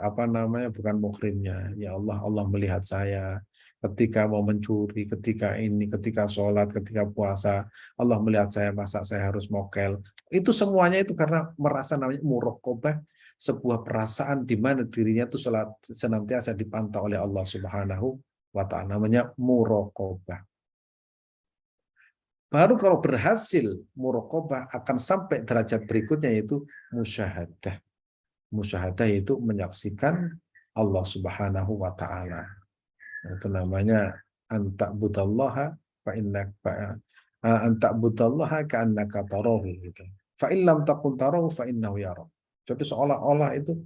A: apa namanya, bukan muhrimnya, ya Allah, Allah melihat saya. Ketika mau mencuri, ketika ini, ketika sholat, ketika puasa, Allah melihat saya, masa saya harus mokel. Itu semuanya itu karena merasa namanya muraqabah, sebuah perasaan di mana dirinya itu senantiasa dipantau oleh Allah Subhanahu wa ta'ala, namanya muraqabah. Baru kalau berhasil muraqabah akan sampai derajat berikutnya yaitu musyahadah. Musyahadah yaitu menyaksikan Allah Subhanahu wa ta'ala. Itu namanya anta'budallaha fa innaka anta'budallaha ka'annaka tarahu gitu. Fa in lam takun tarahu fa innahu yara. Jadi seolah-olah itu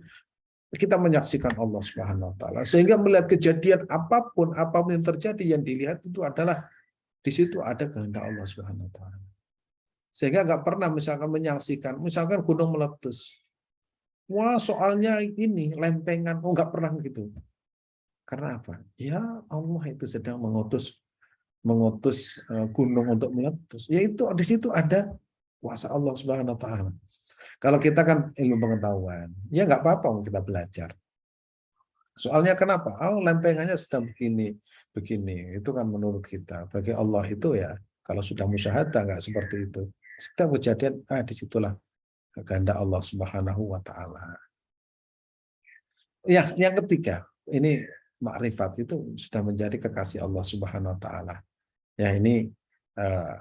A: kita menyaksikan Allah Subhanahu wa taala, sehingga melihat kejadian apapun yang terjadi, yang dilihat itu adalah di situ ada kehendak Allah Subhanahu wa taala. Sehingga nggak pernah misalkan menyaksikan misalkan gunung meletus. Wah, soalnya ini lempengan, oh nggak pernah gitu. Karena apa? Ya Allah itu sedang mengutus gunung untuk meletus. Yaitu di situ ada kuasa Allah Subhanahu wa taala. Kalau kita kan ilmu pengetahuan, ya nggak apa-apa kita belajar. Soalnya kenapa? Oh, lempengannya sedang begini, begini. Itu kan menurut kita. Bagi Allah itu ya, kalau sudah musyahadah nggak seperti itu. Setiap kejadian, disitulah kehendak Allah Subhanahu wa taala. Ya, yang ketiga, ini makrifat itu sudah menjadi kekasih Allah Subhanahu wa taala. Ya, ini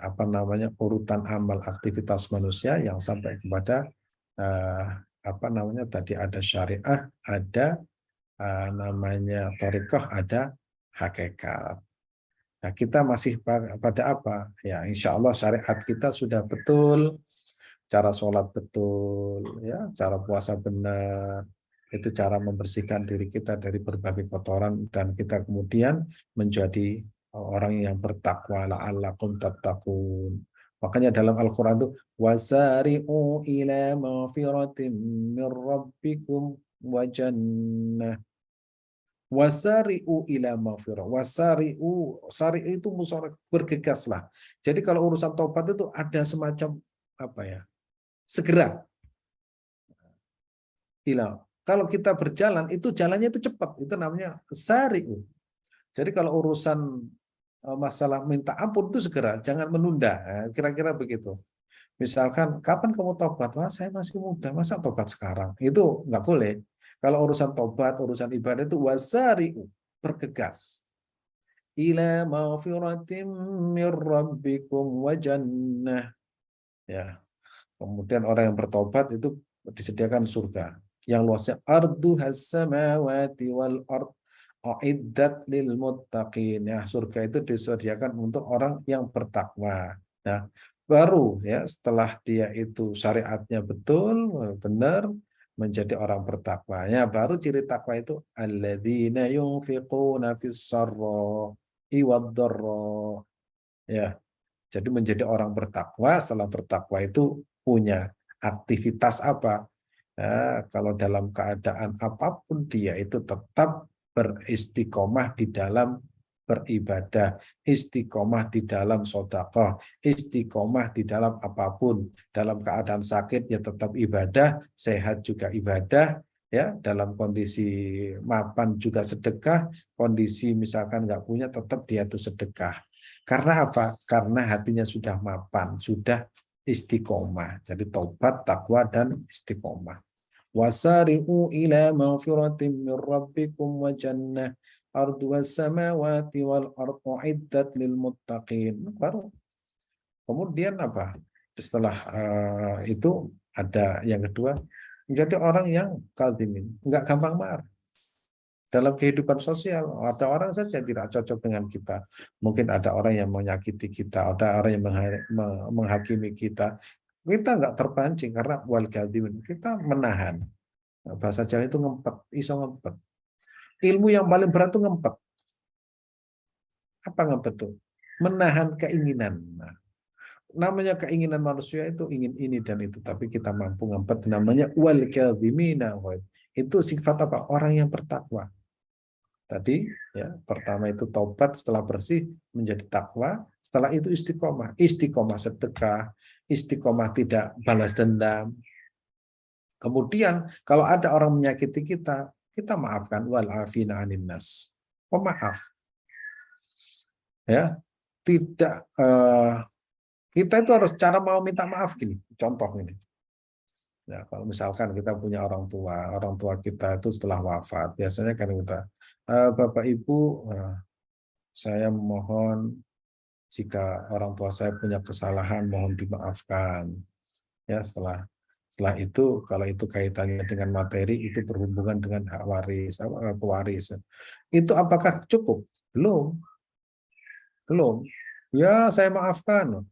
A: apa namanya, urutan amal aktivitas manusia yang sampai kepada apa namanya tadi, ada syariah, ada namanya thariqah, ada hakikat. Nah, kita masih pada apa? Ya, insya Allah syariat kita sudah betul, cara sholat betul, ya, cara puasa benar, itu cara membersihkan diri kita dari berbagai kotoran, dan kita kemudian menjadi orang yang bertakwa, la'allakum tattaqun. Makanya dalam Al-Quran itu wasari'u ila maghfiratin min rabbikum wa jannah. Wasari'u ila maghfirah. Wasari'u, sari itu bergegaslah. Jadi kalau urusan taubat itu ada semacam apa ya? Segera. Ila. Kalau kita berjalan itu jalannya itu cepat. Itu namanya sari'u. Jadi kalau urusan masalah minta ampun itu segera, jangan menunda. Kira-kira begitu. Misalkan, kapan kamu tobat? Wah, saya masih muda, masa tobat sekarang? Itu nggak boleh. Kalau urusan tobat, urusan ibadah itu wasari'u, bergegas. Ila maghfiratim mir rabbikum wa jannah. Ya. Kemudian orang yang bertobat itu disediakan surga yang luasnya ardu has-samawati wal ard uiddat lil muttaqin. Ya, surga itu disediakan untuk orang yang bertakwa. Nah, baru ya setelah dia itu syariatnya betul, benar, menjadi orang bertakwa. Ya, baru ciri takwa itu alladzina yunfiquna fis sarra'i wad dharra. Ya, jadi menjadi orang bertakwa, setelah bertakwa itu punya aktivitas apa? Ya, kalau dalam keadaan apapun dia itu tetap beristiqomah di dalam beribadah, istiqomah di dalam sedekah, istiqomah di dalam apapun. Dalam keadaan sakit ya tetap ibadah, sehat juga ibadah, ya, dalam kondisi mapan juga sedekah, kondisi misalkan nggak punya tetap dia itu sedekah. Karena apa? Karena hatinya sudah mapan, sudah istiqomah. Jadi taubat, takwa, dan istiqomah. Wasari'u ila maghfiratin min rabbikum wa jannah ardu was-samawati wal ardu iddat lil muttaqin. Baru kemudian apa? Setelah itu ada yang kedua, menjadi orang yang kaldimin, enggak gampang marah. Dalam kehidupan sosial, ada orang saja tidak cocok dengan kita. Mungkin ada orang yang menyakiti kita, ada orang yang menghakimi kita. Kita nggak terpancing karena wal kadhimin. Kita menahan. Bahasa Jawa itu ngempet, iso ngempet. Ilmu yang paling berat itu ngempet. Apa ngempet tuh? Menahan keinginan. Nah, namanya keinginan manusia itu ingin ini dan itu, tapi kita mampu ngempet. Namanya wal kadhimina. Itu sifat apa? Orang yang bertakwa. Tadi ya, pertama itu taubat, setelah bersih menjadi takwa, setelah itu istiqomah, istiqomah sedekah, istiqomah tidak balas dendam. Kemudian kalau ada orang menyakiti kita, kita maafkan, wal afina anin nas. Pemaaf, ya. Tidak kita itu harus cara mau minta maaf gini. Contoh ini. Ya, kalau misalkan kita punya orang tua kita itu setelah wafat, biasanya kan kita, Bapak Ibu, saya mohon jika orang tua saya punya kesalahan, mohon dimaafkan. Ya, setelah itu, kalau itu kaitannya dengan materi, itu berhubungan dengan hak waris, pewaris. Itu apakah cukup? Belum, belum. Ya, saya maafkan.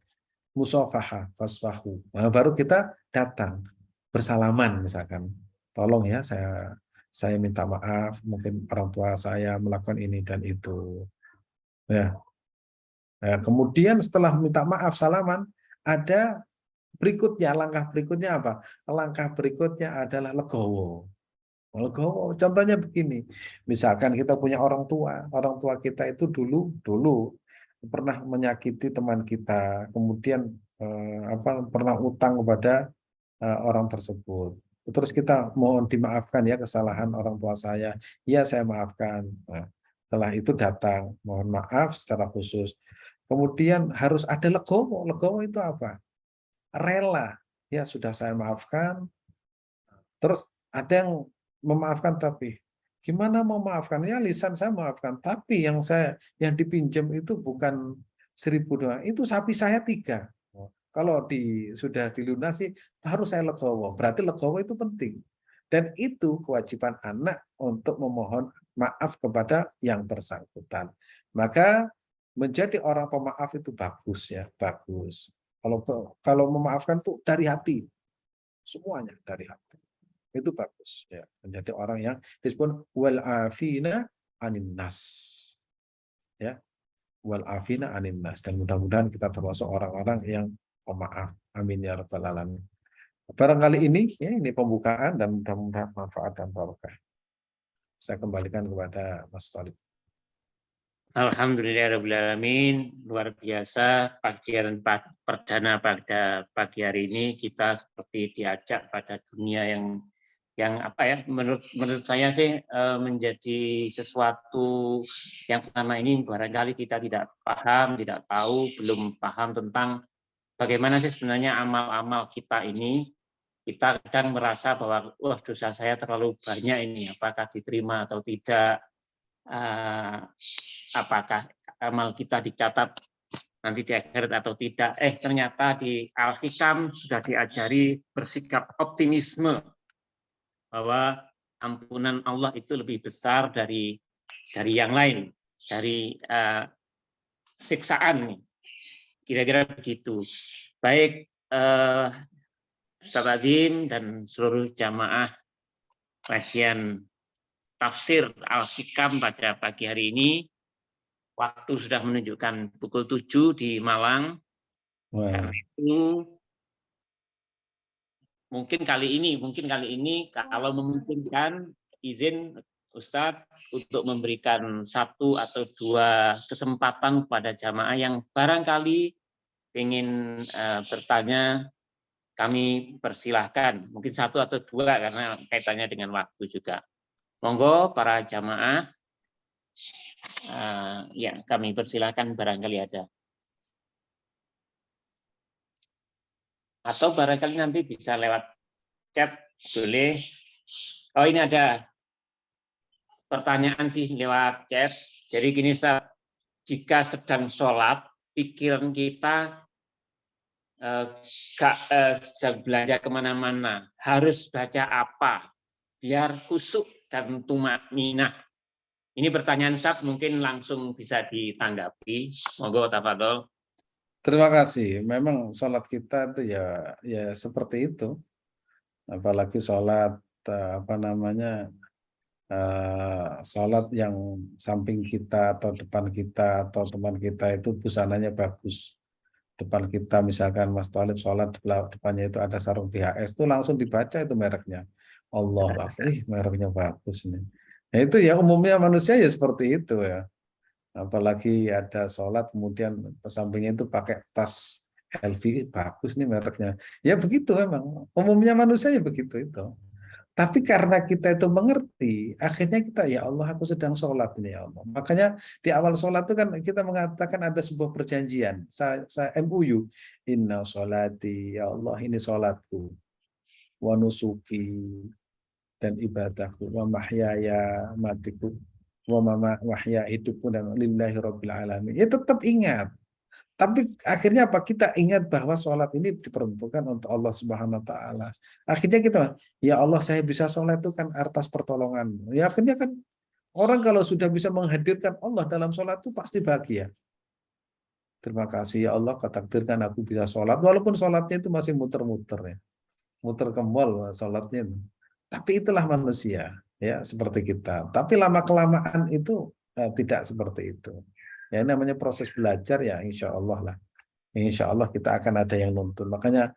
A: Musafahah, fasfahu. Nah, baru kita datang bersalaman misalkan. Tolong ya, saya minta maaf, mungkin orang tua saya melakukan ini dan itu. Ya. Nah, kemudian setelah minta maaf salaman, ada berikutnya, langkah berikutnya apa? Langkah berikutnya adalah legowo. Legowo, contohnya begini, misalkan kita punya orang tua kita itu dulu pernah menyakiti teman kita, kemudian pernah utang kepada orang tersebut. Terus kita mohon dimaafkan ya kesalahan orang tua saya. Ya, saya maafkan. Nah, setelah itu datang, mohon maaf secara khusus. Kemudian harus ada legowo. Legowo itu apa? Rela. Ya, sudah saya maafkan. Terus ada yang memaafkan tapi gimana mau maafkan? Ya lisan saya maafkan, tapi yang dipinjam itu bukan 1.000 doang, itu sapi saya 3. Kalau sudah dilunasi, baru saya legowo. Berarti legowo itu penting. Dan itu kewajiban anak untuk memohon maaf kepada yang bersangkutan. Maka menjadi orang pemaaf itu bagus ya, bagus. Kalau memaafkan tuh dari hati, semuanya dari hati. Itu bagus ya, menjadi orang yang disebut wal afina anin nas. Ya, wal afina anin nas, dan mudah-mudahan kita termasuk orang-orang yang pemaaf. Amin ya rabbal alamin. Barangkali ini pembukaan dan mudah-mudahan manfaat dan barokah. Saya kembalikan kepada Mas Thalib.
B: Alhamdulillahirrahmanirrahim. Luar biasa kajian perdana pada pagi hari ini, kita seperti diajak pada dunia yang apa ya, menurut saya sih menjadi sesuatu yang selama ini barangkali kita tidak paham, tidak tahu, belum paham tentang bagaimana sih sebenarnya amal-amal kita ini. Kita kadang merasa bahwa wah, dosa saya terlalu banyak ini, apakah diterima atau tidak, apakah amal kita dicatat nanti di akhirat atau tidak. Ternyata di Al-Hikam sudah diajari bersikap optimisme bahwa ampunan Allah itu lebih besar dari yang lain, dari siksaan. Kira-kira begitu. Baik Ustaz Adim dan seluruh jamaah kajian tafsir Al-Hikam pada pagi hari ini, waktu sudah menunjukkan pukul 7 di Malang.
A: Wow.
B: Karena itu mungkin kali ini kalau memungkinkan, izin Ustadz untuk memberikan 1 atau 2 kesempatan kepada jamaah yang barangkali ingin bertanya, kami persilahkan. Mungkin 1 atau 2 karena kaitannya dengan waktu juga. Monggo para jamaah, ya kami persilahkan barangkali ada. Atau barangkali nanti bisa lewat chat, boleh. Oh, ini ada pertanyaan sih lewat chat. Jadi gini Ustaz, jika sedang sholat, pikiran kita sedang belanja kemana-mana, harus baca apa biar khusyuk dan tumakninah? Ini pertanyaan Ustaz, mungkin langsung bisa ditanggapi. Monggo tafadhol.
A: Terima kasih. Memang sholat kita itu ya seperti itu. Apalagi sholat sholat yang samping kita atau depan kita atau teman kita itu busananya bagus. Depan kita misalkan Mas Thalib sholat, depannya itu ada sarung BHS, itu langsung dibaca itu mereknya. Allah, mereknya bagus ini. Ya itu ya umumnya manusia ya seperti itu ya. Apalagi ada sholat kemudian sampingnya itu pakai tas LV, bagus nih mereknya. Ya begitu memang. Umumnya manusia ya begitu itu. Tapi karena kita itu mengerti, akhirnya kita, ya Allah aku sedang sholat ini ya Allah. Makanya di awal sholat itu kan kita mengatakan ada sebuah perjanjian. Saya MUU. Inna sholati, ya Allah ini sholatku. Wa nusuki, dan ibadahku. Wa mahyaya, matiku. Wa mahya hidupku dan lillahi rabbil alamin. Ya tetap ingat. Tapi akhirnya apa? Kita ingat bahwa sholat ini diperuntukkan untuk Allah Subhanahu Wa Taala. Akhirnya kita, ya Allah saya bisa sholat itu kan atas pertolongan. Ya akhirnya kan orang kalau sudah bisa menghadirkan Allah dalam sholat itu pasti bahagia. Terima kasih ya Allah, kau takdirkan aku bisa sholat. Walaupun sholatnya itu masih muter-muter ya, muter ke mall sholatnya. Tapi itulah manusia, ya seperti kita. Tapi lama kelamaan itu tidak seperti itu. Ya namanya proses belajar ya, insya Allah lah. Insya Allah kita akan ada yang nuntun. Makanya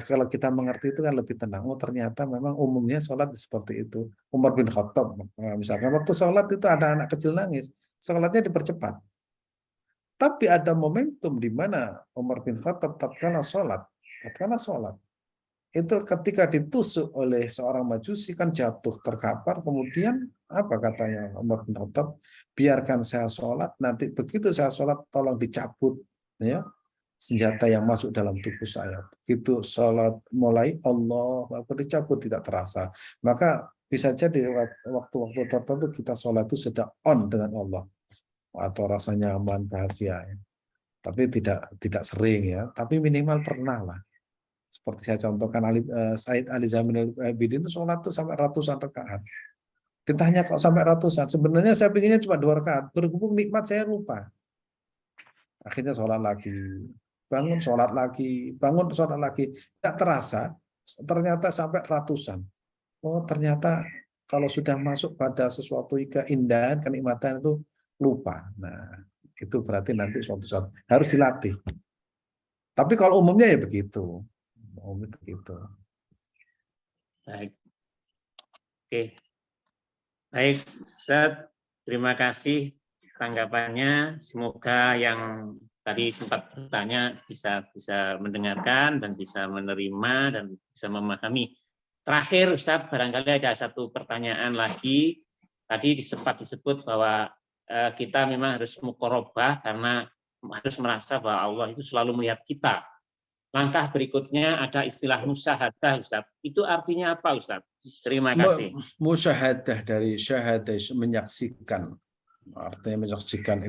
A: kalau kita mengerti itu kan lebih tenang. Oh ternyata memang umumnya sholat seperti itu. Umar bin Khattab, misalkan waktu sholat itu ada anak kecil nangis, sholatnya dipercepat. Tapi ada momentum di mana Umar bin Khattab tatkala sholat, itu ketika ditusuk oleh seorang majusi kan jatuh terkapar, kemudian apa katanya Umar bin Khattab, biarkan saya sholat, nanti begitu saya sholat tolong dicabut ya senjata yang masuk dalam tubuh saya. Begitu sholat mulai Allah aku dicabut tidak terasa. Maka bisa jadi waktu-waktu tertentu kita sholat itu sedang on dengan Allah atau rasa nyaman bahagia ya. Tapi tidak sering ya, tapi minimal pernah lah. Seperti saya contohkan Said Ali Zainal Abidin itu sholat tuh sampai ratusan rakaat. Ditanya kok sampai ratusan, sebenarnya saya pinginnya cuma 2 rakaat. Berhubung nikmat saya lupa. Akhirnya sholat lagi, bangun sholat lagi. Tidak terasa, ternyata sampai ratusan. Oh ternyata kalau sudah masuk pada sesuatu keindahan, kenikmatan itu lupa. Nah itu berarti nanti suatu saat harus dilatih. Tapi kalau umumnya ya begitu. Umumnya begitu.
B: Baik. Oke. Baik, Ustaz. Terima kasih tanggapannya. Semoga yang tadi sempat bertanya bisa mendengarkan dan bisa menerima dan bisa memahami. Terakhir, Ustaz, barangkali ada satu pertanyaan lagi. Tadi sempat disebut bahwa kita memang harus muqarabah karena harus merasa bahwa Allah itu selalu melihat kita. Langkah berikutnya ada istilah musyahadah, Ustaz. Itu artinya apa, Ustaz? Terima kasih.
A: Musyahadah dari syahadah menyaksikan. Artinya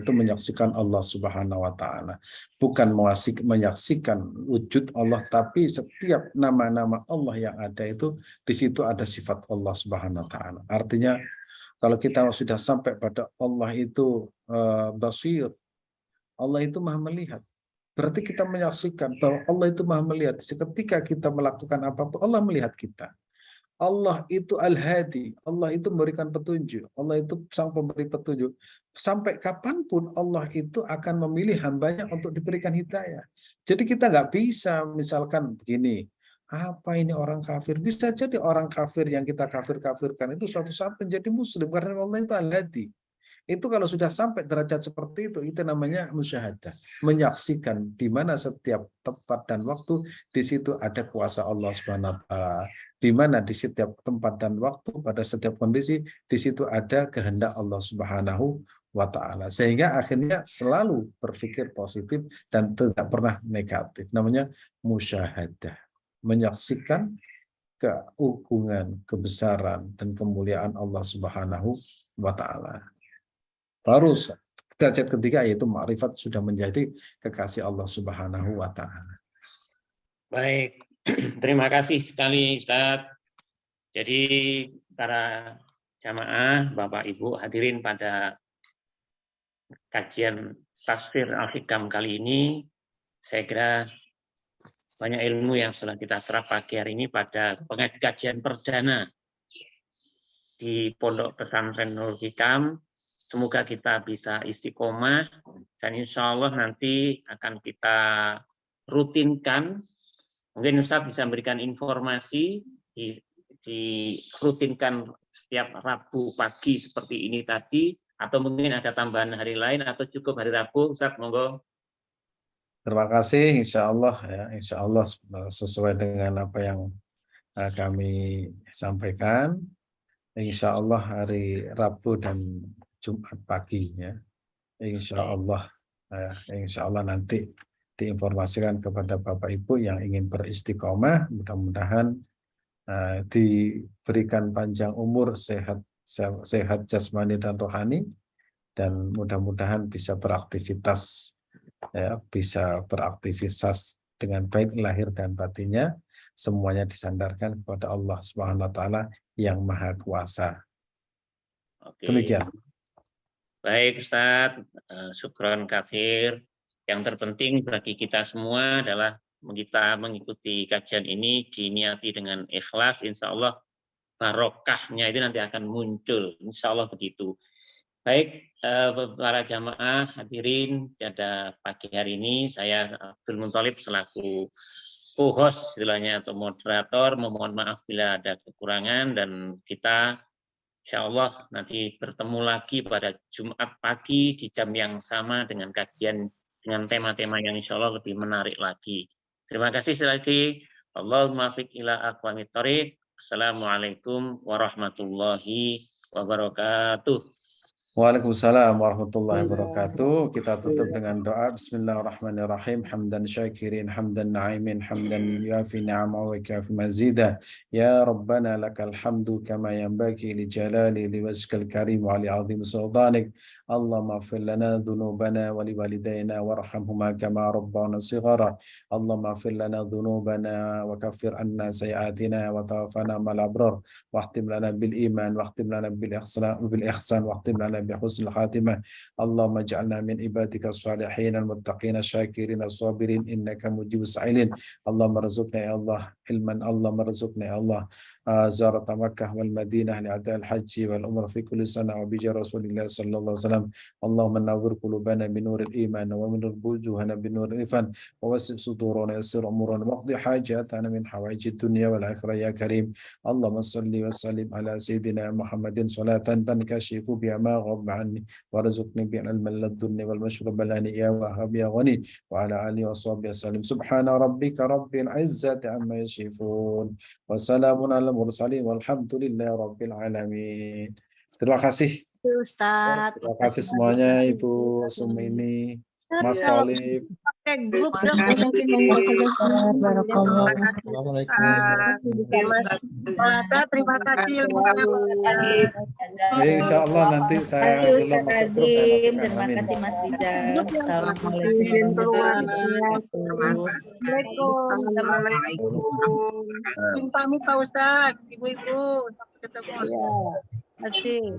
A: menyaksikan Allah Subhanahu wa taala. Bukan menyaksikan wujud Allah, tapi setiap nama-nama Allah yang ada itu di situ ada sifat Allah Subhanahu wa taala. Artinya kalau kita sudah sampai pada Allah itu basir, Allah itu Maha melihat. Berarti kita menyaksikan bahwa Allah itu Maha melihat. Ketika kita melakukan apapun, Allah melihat kita. Allah itu Al-Hadi, Allah itu memberikan petunjuk, Allah itu sang pemberi petunjuk. Sampai kapanpun Allah itu akan memilih hambanya untuk diberikan hidayah. Jadi kita nggak bisa misalkan begini, apa ini orang kafir? Bisa jadi orang kafir yang kita kafir-kafirkan itu suatu saat menjadi muslim karena Allah itu Al-Hadi. Itu kalau sudah sampai derajat seperti itu namanya musyahadah. Menyaksikan di mana setiap tempat dan waktu di situ ada kuasa Allah Subhanahu wa taala. Di mana di setiap tempat dan waktu pada setiap kondisi di situ ada kehendak Allah Subhanahu wa taala. Sehingga akhirnya selalu berpikir positif dan tidak pernah negatif. Namanya musyahadah. Menyaksikan keagungan, kebesaran dan kemuliaan Allah Subhanahu wa taala. Baru derajat ketiga yaitu ma'rifat sudah menjadi kekasih Allah Subhanahu wa taala.
B: Baik, terima kasih sekali Ustaz. Jadi para jamaah, Bapak Ibu hadirin pada kajian tafsir Al-Hikam kali ini, saya kira banyak ilmu yang sudah kita serap pagi hari ini pada kajian perdana di Pondok Pesantren Nurul Hikam. Semoga kita bisa istiqomah dan insya Allah nanti akan kita rutinkan. Mungkin Ustaz bisa memberikan informasi di dirutinkan setiap Rabu pagi seperti ini tadi, atau mungkin ada tambahan hari lain, atau cukup hari Rabu, Ustaz, monggo.
A: Terima kasih, insya Allah ya, insya Allah sesuai dengan apa yang kami sampaikan. Insya Allah hari Rabu dan Jumat pagi ya. Insya Allah nanti diinformasikan kepada Bapak Ibu yang ingin beristiqomah, mudah-mudahan diberikan panjang umur, sehat jasmani dan rohani, dan mudah-mudahan bisa beraktivitas dengan baik lahir dan batinnya, semuanya disandarkan kepada Allah Subhanahu wa taala yang Maha Kuasa.
B: Oke.
A: Demikian.
B: Baik Ustaz, syukron katsir. Yang terpenting bagi kita semua adalah kita mengikuti kajian ini diniati dengan ikhlas, insya Allah barokahnya itu nanti akan muncul, insya Allah begitu. Baik, para jamaah hadirin pada pagi hari ini, saya Abdul Munthalib selaku co-host istilahnya atau moderator, memohon maaf bila ada kekurangan, dan kita insya Allah nanti bertemu lagi pada Jumat pagi di jam yang sama dengan kajian dengan tema-tema yang insya Allah lebih menarik lagi. Terima kasih sekali lagi. Allahumma fiq ila aqwamit thoriq. Assalamualaikum warahmatullahi wabarakatuh.
A: Waalaikumsalam warahmatullahi wabarakatuh. Kita tutup dengan doa. Bismillahirrahmanirrahim. Hamdan syakirin, hamdan na'imin, hamdan yuafi ni'amahu wa yukafi mazidah. Ya Rabbana lakal hamdu kama yanbaghi li jalali li wajhikal karim wa li 'azimi sultanik. Allahumma ighfir lana dhunubana wa li walidayna warhamhuma kama rabbana shighara. Allahumma ighfir lana dhunubana wa kaffir anna sayi'atina wa tawaffana ma'al abrar. Wahtim lana bil iman, wahtim lana bil ihsan, wahtim lana بحسن الخاتمة. اللهم اجعلنا من عبادك الصالحين المتقين الشاكرين الصابرين إنك مجيب السائلين. اللهم ارزقنا يا الله علما، اللهم ارزقنا يا الله زيارة مكة والمدينة لأداء الحج والعمرة في كل سنة وبجاه رسول الله صلى الله عليه وسلم. اللهم نور قلوبنا بنور الإيمان ومن وجوهنا بنور الإيمان ووسع صدورنا ويسر أمورنا واقض حاجاتنا من حوائج الدنيا والآخرة يا كريم. اللهم صل وسلم على سيدنا محمد صلاة تنكشف بها ما غاب عني وارزقني بعلم اللدن والمشرب الهني يا وهاب يا غني وعلى آله وصحبه وسلم. سبحان ربك رب العزة عما يصفون وسلام على المرسلين walhamdulillahi rabbil alamin. Terima kasih.
C: Ustaz.
A: Terima kasih semuanya Ibu Sumini, Mas Thalib.
C: Terima kasih.
A: Insya Allah nanti saya belum masuk grup, saya masukkan.
D: Terima
A: Amin.
D: kasih Mas Rizal.
C: Assalamualaikum. Pamit Pak Ustaz, ibu-ibu. Sampai ketemu. Terima kasih.